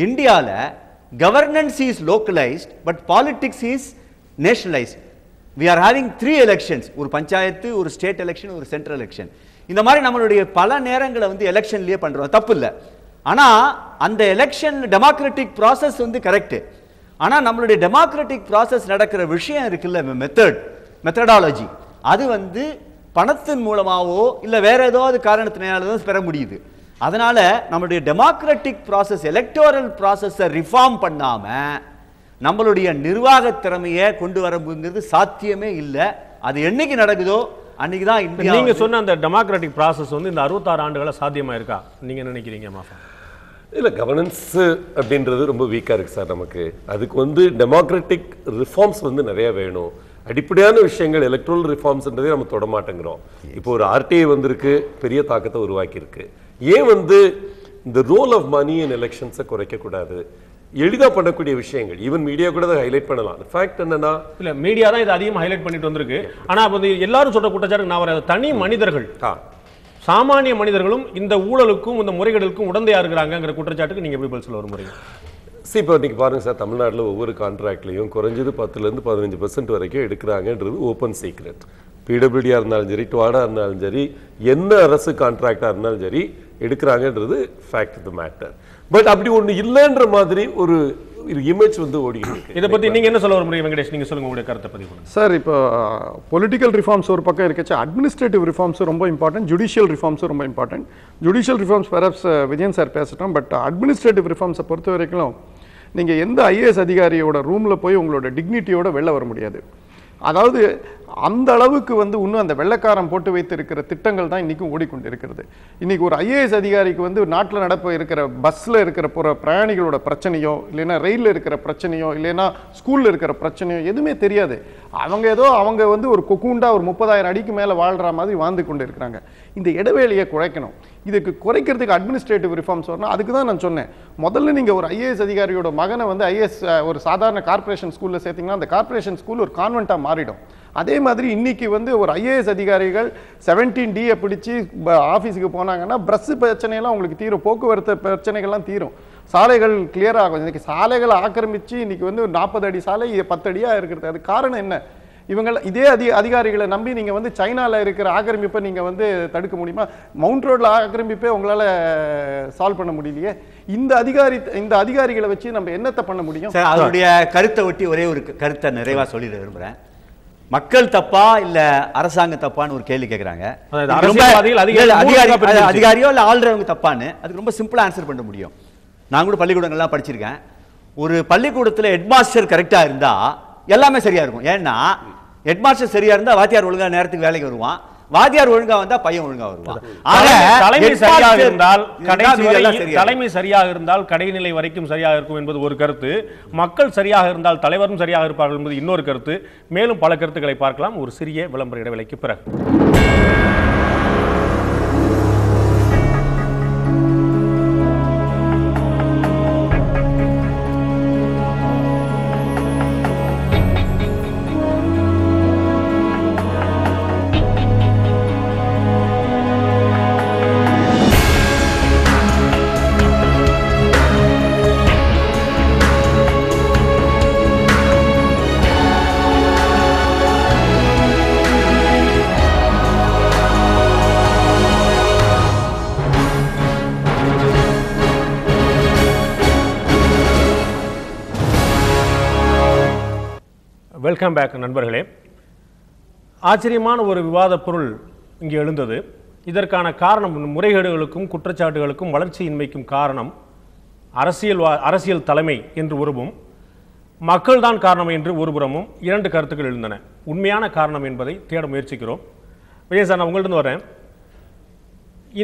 இந்தியாவில் governance is localised but politics is nationalised. We are having 3 elections, ஒரு பஞ்சாயத்து, ஒரு ஸ்டேட் எலெக்ஷன், ஒரு சென்ட்ரல் எலெக்ஷன். இந்த மாதிரி நம்மளுடைய பல நேரங்களை வந்து எலெக்ஷன்லேயே பண்ணுறோம், தப்பு இல்லை. ஆனால் அந்த எலெக்ஷன் டெமோக்ராட்டிக் ப்ராசஸ் வந்து கரெக்டு. ஆனால் நம்மளுடைய டெமோக்ராட்டிக் ப்ராசஸ் நடக்கிற விஷயம் இருக்குல்ல, மெத்தடாலஜி, அது வந்து பணத்தின் மூலமாகவோ இல்லை வேற ஏதாவது காரணத்தினால தான் பெற முடியுது. அதனால நம்மளுடைய டெமோக்ராட்டிக் ப்ராசஸ் எலெக்டோரல் ப்ராசஸை ரிஃபார்ம் பண்ணாமல் நம்மளுடைய நிர்வாக திறமையை கொண்டு வரங்கிறது சாத்தியமே இல்லை. அது என்னைக்கு நடக்குதோ அன்னைக்கு தான் இந்தியா. நீங்க சொன்ன அந்த டெமோக்ராட்டிக் ப்ராசஸ் வந்து இந்த 66 ஆண்டுகளா சாத்தியமா இருக்கா நீங்க நினைக்கிறீங்க மாஃபா? இல்லை, கவர்னன்ஸ் அப்படின்றது ரொம்ப வீக்காக இருக்குது சார் நமக்கு. அதுக்கு வந்து டெமோக்ராட்டிக் ரிஃபார்ம்ஸ் வந்து நிறைய வேணும். அடிப்படையான விஷயங்கள் எலக்ட்ரல் ரிஃபார்ம்ஸ்ன்றதே நம்ம தொட மாட்டேங்கிறோம். இப்போ ஒரு ஆர்டிஐ வந்திருக்கு, பெரிய தாக்கத்தை உருவாக்கியிருக்கு. ஏன் வந்து இந்த ரோல் ஆஃப் மணி இன் எலெக்ஷன்ஸை குறைக்கக்கூடாது? எளிதாக பண்ணக்கூடிய விஷயங்கள், ஈவன் மீடியா கூட அதை ஹைலைட் பண்ணலாம். ஃபேக்ட் என்னன்னா, இல்லை மீடியா தான் இதை அதிகமாக ஹைலைட் பண்ணிட்டு வந்திருக்கு. ஆனால் வந்து எல்லாரும் சொல்ற குற்றச்சாட்டு நான் வர தனி மனிதர்கள், சாமானிய மனிதர்களும் இந்த ஊழலுக்கும் இந்த முறைகேடுகளுக்கும் உடந்தையா இருக்கிறாங்கிற குற்றச்சாட்டுக்கு நீங்க எப்படி பதில் சொல்ல வருமுறீங்க? இப்போ இன்னைக்கு பாருங்க சார், தமிழ்நாட்டில் ஒவ்வொரு கான்ட்ராக்ட்லையும் குறைஞ்சது 10% 15% வரைக்கும் எடுக்கிறாங்கன்றது ஓப்பன் சீக்ரெட். பிடபிள்யூடியாக இருந்தாலும் சரி, டுவாடாக இருந்தாலும் சரி, என்ன அரசு கான்ட்ராக்டாக இருந்தாலும் சரி எடுக்கிறாங்கன்றது fact of the matter. But அப்படி ஒன்று இல்லைன்ற மாதிரி ஒரு இமேஜ் வந்து ஓடிட்டு இருக்கு. இதை பற்றி நீங்கள் என்ன சொல்ல வருமுறை வெங்கடேஷ்? நீங்கள் சொல்லுங்கள், உங்களுடைய கருத்தை பதிவு பண்ணுங்க சார். இப்போ பொலிட்டிக்கல் ரிஃபார்ம்ஸ் ஒரு பக்கம் இருக்கச்சு, அட்மினிஸ்ட்ரேட்டிவ் ரிஃபார்ம்ஸ் ரொம்ப இம்பார்ட்டன்ட், ஜுடிஷியல் ரிஃபார்ம்ஸும் ரொம்ப important. Judicial reforms perhaps Vijayan sir பேசட்டும். பட் அட்மினிஸ்ட்ரேட்டிவ் ரிஃபார்ம்ஸை பொறுத்த வரைக்கும் நீங்கள் எந்த ஐஏஎஸ் அதிகாரியோட ரூமில் போய் உங்களோட டிக்னிட்டியோட வெளில வர முடியாது. அதாவது அந்த அளவுக்கு வந்து இன்னும் அந்த வெள்ளைக்காரம் போட்டு வைத்து இருக்கிற திட்டங்கள் தான் இன்றைக்கும் ஓடிக்கொண்டு இருக்கிறது. இன்றைக்கி ஒரு ஐஏஎஸ் அதிகாரிக்கு வந்து நாட்டில் நடப்ப இருக்கிற பஸ்ஸில் இருக்கிற போகிற பிரயாணிகளோட பிரச்சனையோ, இல்லைன்னா ரயிலில் இருக்கிற பிரச்சனையோ, இல்லைன்னா ஸ்கூலில் இருக்கிற பிரச்சனையோ எதுவுமே தெரியாது. அவங்க வந்து ஒரு கொக்கூண்டா ஒரு 30,000 அடிக்கு மேலே வாழ்கிற மாதிரி வாழ்ந்து கொண்டு இருக்கிறாங்க. இந்த இடைவேளையை குறைக்கணும். இதுக்கு குறைக்கிறதுக்கு அட்மினிஸ்ட்ரேட்டிவ் ரிஃபார்ம்ஸ் வரணும். அதுக்கு தான் நான் சொன்னேன், முதல்ல நீங்கள் ஒரு ஐஏஎஸ் அதிகாரியோட மகனை வந்து ஐஏஎஸ் ஒரு சாதாரண கார்பரேஷன் ஸ்கூலில் சேர்த்திங்கன்னா அந்த கார்பரேஷன் ஸ்கூல் ஒரு கான்வெண்ட்டாக மாறிடும். அதே மாதிரி இன்னைக்கு வந்து ஒரு ஐஏஎஸ் அதிகாரிகள் 17D பிடிச்சி ஆஃபீஸுக்கு போனாங்கன்னா பிரஸ் பிரச்சனையெல்லாம் உங்களுக்கு தீரும், போக்குவரத்து பிரச்சனைகள்லாம் தீரும், சாலைகள் கிளியர் ஆகும். இன்னைக்கு சாலைகளை ஆக்கிரமித்து இன்னைக்கு வந்து 40 அடி சாலை 10 அடியாக இருக்கிறது. அது காரணம் என்ன? இவங்க இதே அதிகாரிகளை நம்பி நீங்கள் வந்து சைனாவில் இருக்கிற ஆக்கிரமிப்பை நீங்கள் வந்து தடுக்க முடியுமா? மவுண்ட் ரோடில் ஆக்கிரமிப்பே உங்களால் சால்வ் பண்ண முடியலையே. இந்த அதிகாரிகளை வச்சு நம்ம என்னத்தை பண்ண முடியும்? அதனுடைய கருத்தை ஒட்டி ஒரே ஒரு கருத்தை நிறைவாக சொல்லிட விரும்புகிறேன். மக்கள் தப்பா இல்ல அரசாங்கம் தப்பான்னு ஒரு கேள்வி கேட்குறாங்க. அதிகாரியோ இல்லை ஆள்றவங்க தப்பான்னு அதுக்கு ரொம்ப சிம்பிளாக ஆன்சர் பண்ண முடியும். நான் கூட பள்ளிக்கூடங்கள்லாம் படிச்சிருக்கேன். ஒரு பள்ளிக்கூடத்தில் ஹெட்மாஸ்டர் கரெக்டாக இருந்தால் எல்லாமே சரியா இருக்கும். ஏன்னா ஹெட்மாஸ்டர் சரியா இருந்தால் வாத்தியார் ஒழுங்கா நேரத்துக்கு வேலைக்கு வருவான், வாத்தியார் ஒழுங்கா வந்தா பையன் ஒழுங்கா வருவான். தலைமை சரியாக இருந்தால் கடைநிலை வரைக்கும் சரியாக இருக்கும் என்பது ஒரு கருத்து. மக்கள் சரியாக இருந்தால் தலைவரும் சரியாக இருப்பார்கள் என்பது இன்னொரு கருத்து. மேலும் பல கருத்துக்களை பார்க்கலாம் ஒரு சிறிய விளம்பர இடைவேளைக்கு பிறகு. வெல்கம் பேக் நண்பர்களே. ஆச்சரியமான ஒரு விவாத பொருள் இங்கே எழுந்தது. இதற்கான காரணம் முறைகேடுகளுக்கும் குற்றச்சாட்டுகளுக்கும் வளர்ச்சியின்மைக்கும் காரணம் அரசியல் தலைமை என்று ஒருபுறம், மக்கள் தான் காரணம் என்று ஒருபுறமும் இரண்டு கருத்துக்கள் எழுந்தன. உண்மையான காரணம் என்பதை தேட முயற்சிக்கிறோம். விஜய் சார், நான் உங்கள்கிட்ட வரேன்.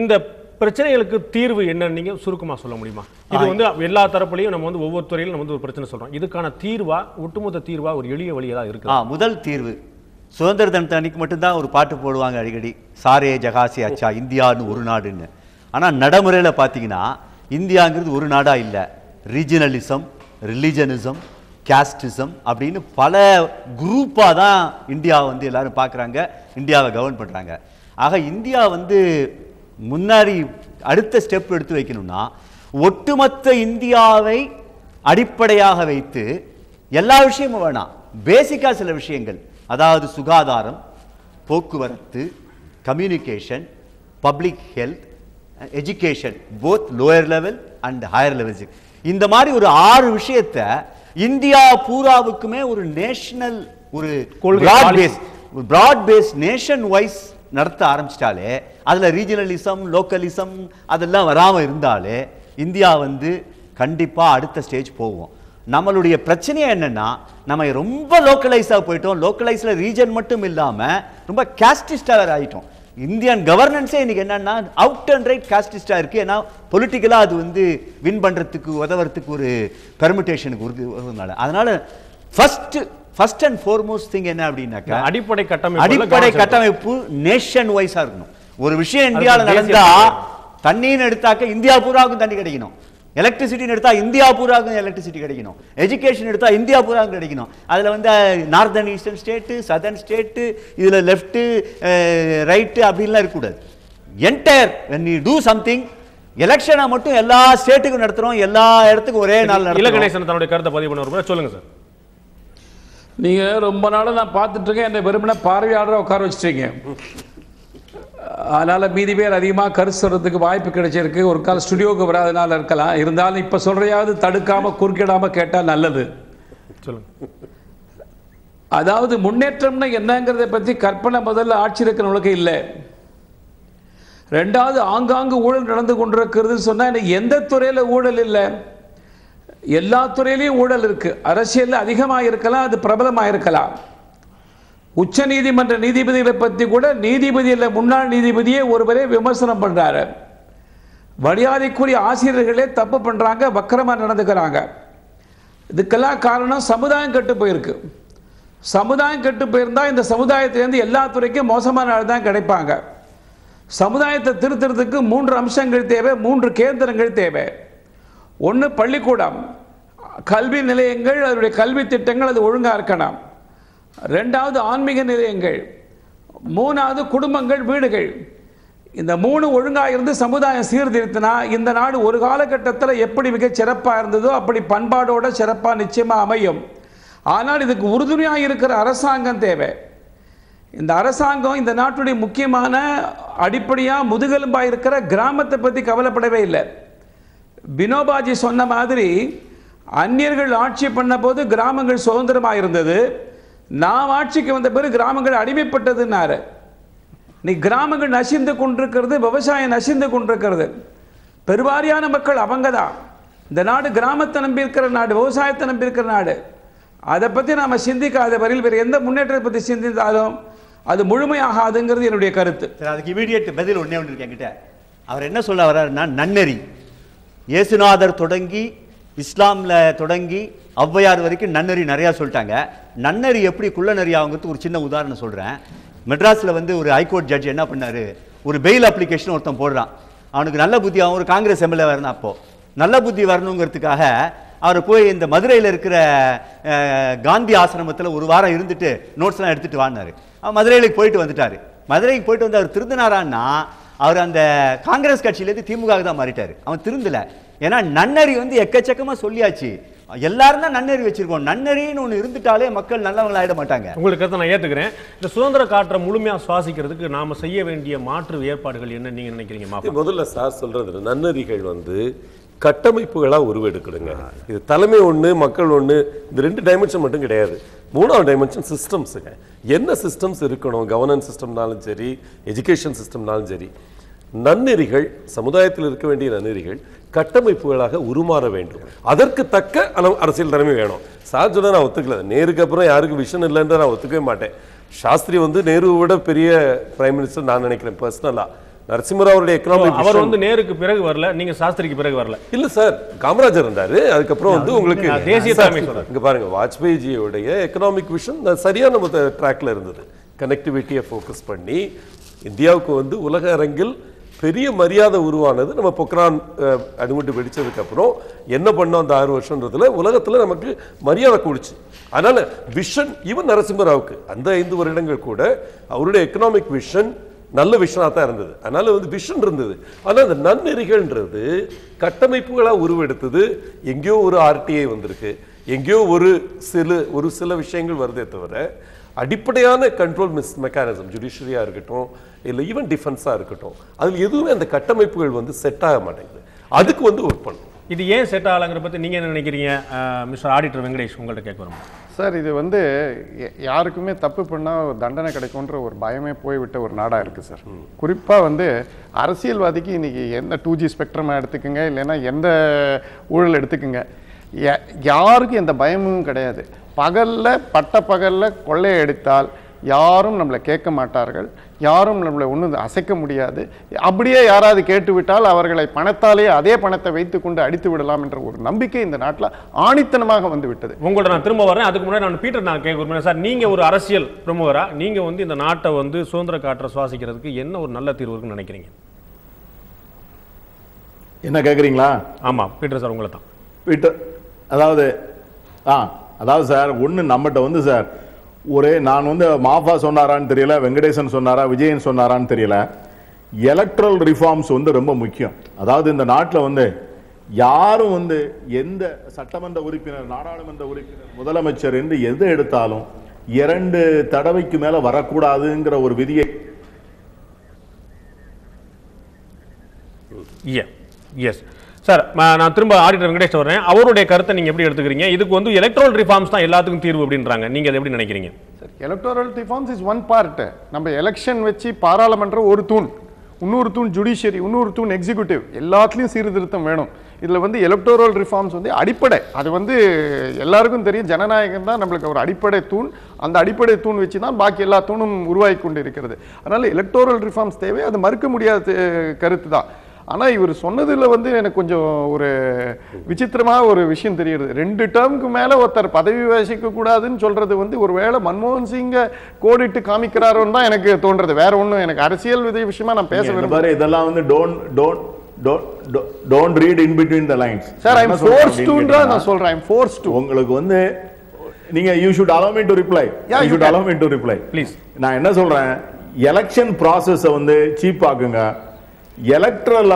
இந்த பிரச்சனைகளுக்கு தீர்வு என்னன்னு நீங்க சுருக்கமாக சொல்ல முடியுமா? இது வந்து எல்லா தரப்புலையும் நம்ம வந்து ஒவ்வொரு துறையிலும் நம்ம வந்து ஒரு பிரச்சனை சொல்றோம். இதுக்கான தீர்வா, ஒட்டுமொத்த தீர்வா ஒரு எளிய வழியா தான் இருக்கு. முதல் தீர்வு, சுதந்திர தினத்தன்னைக்கு மட்டும்தான் ஒரு பாட்டு போடுவாங்க அடிக்கடி, சாரே ஜகாசி அச்சா இந்தியான்னு ஒரு நாடுன்னு. ஆனால் நடைமுறையில் பார்த்தீங்கன்னா இந்தியாங்கிறது ஒரு நாடா இல்லை. ரீஜனலிசம், ரிலிஜனிசம், கேஸ்டிசம் அப்படின்னு பல குரூப்பாக தான் இந்தியா வந்து எல்லாரும் பார்க்குறாங்க, இந்தியாவை கவர்ன் பண்ணுறாங்க. ஆக இந்தியா வந்து முன்னாடி அடுத்த ஸ்டெப் எடுத்து வைக்கணும்னா ஒட்டுமொத்த இந்தியாவை அடிப்படையாக வைத்து எல்லா விஷயமும் வேணாம், பேசிக்காக சில விஷயங்கள், அதாவது சுகாதாரம், போக்குவரத்து, communication, public health, education, both lower level and higher levels, இந்த மாதிரி ஒரு 6 விஷயத்தை இந்தியா பூராவுக்குமே ஒரு நேஷனல் ஒரு பிராட் பேஸ் நேஷன் வைஸ் நடத்த ஆரம்பிச்சிட்டாலே, அதுல ரீஜனலிசம் லோக்கலிசம் அதெல்லாம் வராம இருந்தாலே இந்தியா வந்து கண்டிப்பா அடுத்த ஸ்டேஜ் போவோம். நம்மளுடைய பிரச்சனையே என்னன்னா, நம்ம ரொம்ப லோக்கலைஸா போயிட்டோம். லோக்கலைஸ்ல ரீஜன் மட்டும் இல்லாம ரொம்ப கேஸ்டிஸ்டா ஆயிட்டோம். இந்தியன் கவர்னன்ஸே இன்னைக்கு என்னன்னா அவுட் அண்ட் ரைட் காஸ்டிஸ்டா இருக்கு. ஏன்னா பொலிட்டிக்கலா அது வந்து வின் பண்றதுக்கு உதவுறதுக்கு ஒரு பெர்மிட்டேஷனுக்கு வருதுனால. அதனால ஃபர்ஸ்ட் அண்ட் ஃபார்மோஸ்ட் திங் என்ன அப்படின்னாக்கா அடிப்படை கட்டமைப்பு நேஷன் வைஸா இருக்கணும். ஒரு விஷயம் இந்தியாவில் நடந்தா தண்ணின்னு எடுத்தாக்க இந்தியா பூராவுக்கும் தண்ணி கிடைக்கணும், எலக்ட்ரிசிட்டின்னு எடுத்தா இந்தியா பூராவுக்கும் எலக்ட்ரிசிட்டி கிடைக்கணும், எஜுகேஷன் எடுத்தா இந்தியா பூராவுக்கும் கிடைக்கணும். அதில் வந்து northern eastern state, southern state, இதில் லெஃப்ட்டு ரைட்டு அப்படின்லாம் இருக்கக்கூடாது. Entire when you do something, எலெக்ஷனை மட்டும் எல்லா ஸ்டேட்டுக்கும் நடத்துகிறோம், எல்லா இடத்துக்கும் ஒரே நாள் நடத்துகிறோம். இலகணேசன் தன்னுடைய கருத்தை பதிவு பண்ண சொல்லுங்க சார். நீங்கள் ரொம்ப நாளாக நான் பார்த்துட்டு இருக்கேன், என்னை வெறுமனே பார்வையாளராக உட்கார வச்சுட்டீங்க. அதனால் மீதி பேர் அதிகமாக கருத்து சொல்கிறதுக்கு வாய்ப்பு கிடைச்சிருக்கு. ஒரு கால ஸ்டுடியோவுக்கு வராதனால இருக்கலாம். இருந்தாலும் இப்போ சொல்கிறையாவது தடுக்காமல் குறுக்கிடாமல் கேட்டால் நல்லது. சொல்லுங்க. அதாவது முன்னேற்றம்னா என்னங்கிறத பற்றி கற்பனை முதல்ல ஆட்சி இருக்கிறவங்களுக்கு இல்லை. ரெண்டாவது, ஆங்காங்கு ஊழல் நடந்து கொண்டிருக்கிறதுன்னு சொன்னால் இன்னைக்கு எந்த துறையில் ஊழல் இல்லை? எல்லா துறையிலையும் ஊழல் இருக்கு. அரசியல் அதிகமாக இருக்கலாம், அது பிரபலமாக இருக்கலாம். உச்ச நீதிமன்ற நீதிபதிகளை பற்றி கூட நீதிபதியில் முன்னாள் நீதிபதியே ஒருவரே விமர்சனம் பண்றாரு. மரியாதைக்குரிய ஆசிரியர்களே தப்பு பண்றாங்க, வக்கரமாக நடந்துக்கிறாங்க. இதுக்கெல்லாம் காரணம் சமுதாயம் கெட்டு போயிருக்கு. சமுதாயம் கெட்டு போயிருந்தா இந்த சமுதாயத்திலேருந்து எல்லா துறைக்கும் மோசமான ஆள் தான் கிடைப்பாங்க. சமுதாயத்தை திருத்துறதுக்கு 3 அம்சங்கள் தேவை, 3 கேந்திரங்கள் தேவை. ஒன்று பள்ளிக்கூடம், கல்வி நிலையங்கள், அதனுடைய கல்வி திட்டங்கள் அது ஒழுங்காக இருக்கணும். ரெண்டாவது ஆன்மீக நிலையங்கள், மூணாவது குடும்பங்கள், வீடுகள். இந்த 3 ஒழுங்காக இருந்து சமுதாயம் சீர்திருத்தினா இந்த நாடு ஒரு காலகட்டத்தில் எப்படி மிக சிறப்பாக இருந்ததோ அப்படி பண்பாடோட சிறப்பாக நிச்சயமாக அமையும். ஆனால் இதுக்கு உறுதுணையாக இருக்கிற அரசாங்கம் தேவை. இந்த அரசாங்கம் இந்த நாட்டுடைய முக்கியமான அடிப்படையாக முதுகெலும்பாக இருக்கிற கிராமத்தை பற்றி கவலைப்படவே இல்லை. வினோபாஜி சொன்ன மாதிரி அந்நியர்கள் ஆட்சி பண்ண போது கிராமங்கள் சுதந்திரமாக இருந்தது, நாம் ஆட்சிக்கு வந்த பிறகு கிராமங்கள் அடிமைப்பட்டதுன்னாரு. நீ கிராமங்கள் நசிந்து கொண்டிருக்கிறது, விவசாயம் நசிந்து கொண்டிருக்கிறது. பெருவாரியான மக்கள் அவங்க தான். இந்த நாடு கிராமத்தை நம்பியிருக்கிற நாடு, விவசாயத்தை நம்பியிருக்கிற நாடு. அதை பற்றி நாம் சிந்திக்காத வரையில் வேறு எந்த முன்னேற்றத்தை பற்றி சிந்தித்தாலும் அது முழுமையாகாதுங்கிறது என்னுடைய கருத்து. அதுக்கு இமீடியட் பதில் ஒன்றே ஒன்று இருக்கு என்கிட்ட. அவர் என்ன சொல்ல வர்றாருன்னா, நன்னெறி இயேசுநாதர் தொடங்கி இஸ்லாமில் தொடங்கி ஔவையார் வரைக்கும் நன்னெறி நிறையா சொல்லிட்டாங்க. நன்னெறி எப்படி குள்ளநெறி ஆகுங்கிறது ஒரு சின்ன உதாரணம் சொல்கிறேன். மெட்ராஸில் வந்து ஒரு ஹைகோர்ட் ஜட்ஜ் என்ன பண்ணார், ஒரு பெயில் அப்ளிகேஷன் ஒருத்தன் போடுறான். அவனுக்கு நல்ல புத்தி, அவன் ஒரு காங்கிரஸ் எம்எல்ஏ வரணும். அப்போது நல்ல புத்தி வரணுங்கிறதுக்காக அவர் போய் இந்த மதுரையில் இருக்கிற காந்தி ஆசிரமத்தில் ஒரு வாரம் இருந்துட்டு நோட்ஸ்லாம் எடுத்துகிட்டு வாங்கினார். அவன் மதுரையிலுக்கு போயிட்டு வந்துட்டார். மதுரைக்கு போயிட்டு வந்து அவர் திருந்தினாரான்னா அவர் அந்த காங்கிரஸ் கட்சியிலேருந்து திமுக தான் மாறிட்டார். அவன் திருந்தலை. ஏன்னா நன்னறி வந்து எக்கச்சக்கமாக சொல்லியாச்சு. எல்லாரும் தான் நன்னறி வச்சிருக்கோம். நன்னறின்னு ஒன்று இருந்துட்டாலே மக்கள் நல்லவங்கள ஆயிட மாட்டாங்க. உங்களுக்கு நான் ஏற்றுக்கிறேன். இந்த சுதந்திர காற்றை முழுமையாக சுவாசிக்கிறதுக்கு நாம செய்ய வேண்டிய மாற்று ஏற்பாடுகள் என்ன நீங்க நினைக்கிறீங்க? முதல்ல சார் சொல்றது நன்னறிகள் வந்து கட்டமைப்புகளாக உருவெடுக்கணுங்க. இது தலைமை ஒன்று, மக்கள் ஒன்று, இந்த 2 டைமென்ஷன் மட்டும் கிடையாது. 3வது டைமென்ஷன் சிஸ்டம்ஸுங்க. என்ன சிஸ்டம்ஸ் இருக்கணும்? கவர்னன்ஸ் சிஸ்டம்னாலும் சரி, எஜுகேஷன் சிஸ்டம்னாலும் சரி, நன்னெறிகள், சமுதாயத்தில் இருக்க வேண்டிய நன்னெறிகள் கட்டமைப்புகளாக உருமாற வேண்டும். அதற்கு தக்க அரசியல் தலைமை வேணும். சார் சொன்ன நான் ஒத்துக்கல. நேருக்கு அப்புறம் யாருக்கு விஷன் இல்லைன்ற நான் ஒத்துக்கவே மாட்டேன். சாஸ்திரி வந்து நேருவை விட பெரிய பிரைம் மினிஸ்டர் நான் நினைக்கிறேன் பர்சனலா. நரசிம்மராவுடைய எக்கனாமிக் அவர் வந்து நேருக்கு பிறகு வரல, நீங்க சாஸ்திரிக்கு பிறகு வரல. இல்ல சார், காமராஜர் இருந்தாரு. அதுக்கப்புறம் வந்து உங்களுக்கு தேசிய தலைமை இங்க பாருங்க, வாஜ்பாய் ஜியோடைய எக்கனாமிக் விஷன் சரியான ட்ராக்ல இருந்தது. கனெக்டிவிட்டியை ஃபோக்கஸ் பண்ணி இந்தியாவுக்கு வந்து உலக அரங்கில் பெரிய மரியாதை உருவானது நம்ம பொக்ரான் அணுகுண்டு வெடிச்சதுக்கு அப்புறம் என்ன பண்ணோம் அந்த 6 வருஷன்றதுல உலகத்துல நமக்கு மரியாதை கூடிச்சு. அதனால விஷன் ஈவன் நரசிம்மராவுக்கு அந்த 5 வருடங்கள் கூட அவருடைய எக்கனாமிக் விஷன் நல்ல விஷனாக தான் இருந்தது. அதனால விஷன் இருந்தது. ஆனால் அந்த நன்னெறிகள்ன்றது கட்டமைப்புகளாக உருவெடுத்தது. எங்கேயோ ஒரு ஆர்டிஐ வந்திருக்கு, எங்கேயோ ஒரு சில விஷயங்கள் வருதே தவிர அடிப்படையான கண்ட்ரோல் மெக்கானிசம் ஜுடிஷியரியாக இருக்கட்டும் இல்லை ஈவன் டிஃபென்ஸாக இருக்கட்டும் அதில் எதுவுமே அந்த கட்டமைப்புகள் செட் ஆக மாட்டேங்குது. அதுக்கு ஒர்க் பண்ணும். இது ஏன் செட் ஆகலைங்கிற பற்றி நீங்கள் என்ன நினைக்கிறீங்க மிஸ்டர் ஆடிட்டர் வெங்கடேஷ்? உங்கள்கிட்ட கேட்க வரும் சார். இது யாருக்குமே தப்பு பண்ணால் தண்டனை கிடைக்கும்ன்ற ஒரு பயமே போய்விட்ட ஒரு நாடாக இருக்குது சார். குறிப்பாக அரசியல்வாதிக்கு இன்றைக்கி எந்த 2G ஸ்பெக்ட்ரம் எடுத்துக்கோங்க, இல்லைன்னா எந்த ஊழல் எடுத்துக்கோங்க, யாருக்கும் எந்த பயமும் கிடையாது. பகலில் கொள்ளையை எடுத்தால் யாரும் நம்மளை கேட்க மாட்டார்கள், யாரும் நம்மளை ஒன்றும் அசைக்க முடியாது. அப்படியே யாராவது கேட்டுவிட்டால் அவர்களை பணத்தாலே அதே பணத்தை வைத்துக்கொண்டு அடித்து விடலாம் என்ற ஒரு நம்பிக்கை இந்த நாட்டில் ஆணித்தனமாக விட்டது. உங்கள்ட்ட நான் திரும்ப வரேன். அதுக்கு முன்னாடி நான் பீட்டர் நான் கேட்க சார், நீங்கள் ஒரு அரசியல் பிரமுகரா, நீங்கள் இந்த நாட்டை சுதந்திர காற்றை சுவாசிக்கிறதுக்கு என்ன ஒரு நல்ல தீர்வு இருக்குன்னு நினைக்கிறீங்க? என்ன கேட்குறீங்களா? ஆமாம் பீட்டர் சார், உங்களை தான். பீட்டர் அதாவது சார் ஒன்று நம்மகிட்ட சார் நான் மாஃபா சொன்னாரான்னு தெரியல, வெங்கடேசன் சொன்னாரா, விஜயன் சொன்னாரான்னு தெரியல. எலக்ட்ரல் ரிஃபார்ம்ஸ் ரொம்ப முக்கியம். அதாவது இந்த நாட்டில் யாரும் எந்த சட்டமன்ற உறுப்பினர், நாடாளுமன்ற உறுப்பினர், முதலமைச்சர் என்று எது எடுத்தாலும் 2 தடவைக்கு மேல வரக்கூடாதுங்கிற ஒரு விதியை சார் நான் திரும்ப ஆடிட்டர் வெங்கடேஷ் வரேன். அவருடைய கருத்தை நீங்க எப்படி எடுத்துக்கிறீங்க? இதுக்கு எலக்ட்ரல் ரிஃபார்ம்ஸ் தான் எல்லாத்துக்கும் தீர்வு அப்படின்றாங்க. நீங்க அதை எப்படி நினைக்கிறீங்க? Sir, electoral reforms is one part. நம்ம எலெக்ஷன் வச்சு பாராளுமன்றம் ஒரு தூண், இன்னொரு தூண் ஜுடிஷியரி, இன்னொரு தூண் எக்ஸிக்யூட்டிவ், எல்லாத்துலேயும் சீர்திருத்தம் வேணும். இதில் எலக்டோரல் ரிஃபார்ம்ஸ் அடிப்படை. அது எல்லாருக்கும் தெரியும், ஜனநாயகம் தான் நம்மளுக்கு ஒரு அடிப்படை தூண். அந்த அடிப்படை தூண் வச்சு தான் பாக்கி எல்லா தூணும் உருவாகி கொண்டு இருக்கிறது. அதனால் எலக்டோரல் ரிஃபார்ம்ஸ் தேவை, அது மறுக்க முடியாத கருத்து தான். ஆனால் இவர் சொன்னதில் எனக்கு கொஞ்சம் ஒரு விசித்திரமாக ஒரு விஷயம் தெரியுது. 2 டேர்முக்கு மேலே ஒருத்தர் பதவி வகிக்க கூடாதுன்னு சொல்றது ஒரு வேளை மன்மோகன் சிங்கை கோடிட்டு காமிக்கிறாரோன்னு தான் எனக்கு தோன்றது. வேற ஒன்றும் எனக்கு அரசியல் விஷயமா நான் பேச விரும்புகிறேன். இதெல்லாம் don't read in between the lines. Sir, I am forced to நான் சொல்றேன். I am forced to. உங்களுக்கு நீங்க you should allow me to reply. You should allow me to reply. Please. நான் என்ன சொல்றேன், எலெக்ஷன் process சீப் ஆக்குங்க. எலக்ட்ரல்ல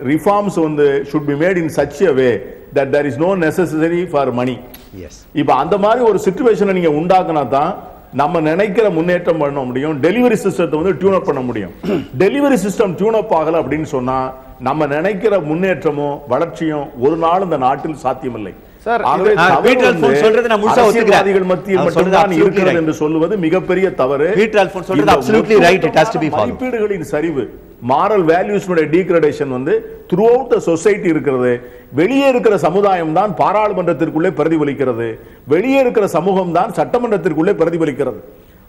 reforms should be made in such a way that there is no necessary for money. Yes. இப்போ அந்த மாதிரி ஒரு சிச்சுவேஷனை நீங்க உண்டாக்குனா தான் நம்ம நினைக்கிற முன்னேற்றம் பண்ண முடியும். டெலிவரி சிஸ்டத்தை டியூன் அப் பண்ண முடியும். டெலிவரி சிஸ்டம் டியூன் அப் ஆகல அப்படின்னு சொன்னா நம்ம நினைக்கிற முன்னேற்றமும் வளர்ச்சியும் ஒரு நாள் இந்த நாட்டில் சாத்தியமில்லை. மிகப்பெரிய தவறு. மதிப்பீடுகளின் சரிவு, மாரல் வேல்யூஸ்னுடைய டீக்ரடேஷன் த்ரூஅவுட் தி சொசைட்டி இருக்கிறது. வெளியே இருக்கிற சமுதாயம் தான் பாராளுமன்றத்திற்குள்ளே பிரதிபலிக்கிறது, வெளியே இருக்கிற சமூகம் தான் சட்டமன்றத்திற்குள்ளே பிரதிபலிக்கிறது.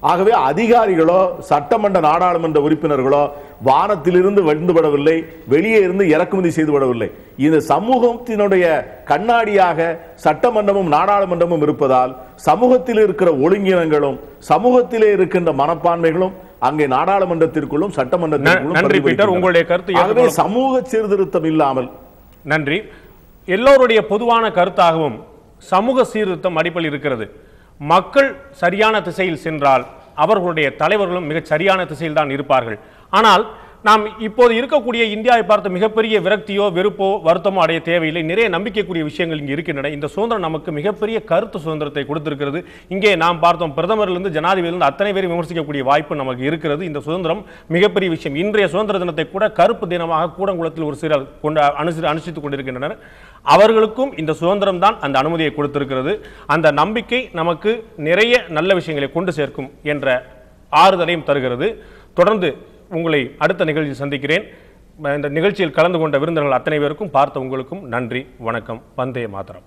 ஆகவே அதிகாரிகளோ சட்டமன்ற நாடாளுமன்ற உறுப்பினர்களோ வானத்திலிருந்து வந்துவிடவில்லை, வெளியே இருந்து இறக்குமதி செய்துவிடவில்லை. இந்த சமூகத்தினுடைய கண்ணாடியாக சட்டமன்றமும் நாடாளுமன்றமும் இருப்பதால் சமூகத்தில் இருக்கிற ஒழுங்கினங்களும் சமூகத்திலே இருக்கின்ற மனப்பான்மைகளும் அங்கே நாடாளுமன்றத்திற்குள்ளும் சட்டமன்றத்திற்குள்ளும் உங்களுடைய கருத்து சமூக சீர்திருத்தம் இல்லாமல். நன்றி. எல்லோருடைய பொதுவான கருத்தாகவும் சமூக சீர்திருத்தம் அடிப்படையில் இருக்கிறது. மக்கள் சரியான திசையில் சென்றால் அவர்களுடைய தலைவர்களும் மிகச் சரியான திசையில் தான் இருப்பார்கள். ஆனால் நாம் இப்போது இருக்கக்கூடிய இந்தியாவை பார்த்து மிகப்பெரிய விரக்தியோ வெறுப்போ வருத்தமோ அடைய தேவையில்லை. நிறைய நம்பிக்கைக்குரிய விஷயங்கள் இங்கே இருக்கின்றன. இந்த சுதந்திரம் நமக்கு மிகப்பெரிய கருத்து சுதந்திரத்தை கொடுத்திருக்கிறது. இங்கே நாம் பார்த்தோம், பிரதமரிலிருந்து ஜனாதிபதியிலிருந்து அத்தனை பேரை விமர்சிக்கக்கூடிய வாய்ப்பு நமக்கு இருக்கிறது. இந்த சுதந்திரம் மிகப்பெரிய விஷயம். இன்றைய சுதந்திர தினத்தை கூட கருப்பு தினமாக கூடங்குளத்தில் ஒரு சிலர் அனுஷ்டித்துக் கொண்டிருக்கின்றனர். அவர்களுக்கும் இந்த சுதந்திரம் தான் அந்த அனுமதியை கொடுத்திருக்கிறது. அந்த நம்பிக்கை நமக்கு நிறைய நல்ல விஷயங்களை கொண்டு சேர்க்கும் என்ற ஆறுதலையும் தருகிறது. தொடர்ந்து உங்களை அடுத்த நிகழ்ச்சியில் சந்திக்கிறேன். இந்த நிகழ்ச்சியில் கலந்து கொண்ட விருந்தினர்கள் அத்தனை பேருக்கும், பார்த்த உங்களுக்கும் நன்றி, வணக்கம். வந்தே மாதரம்.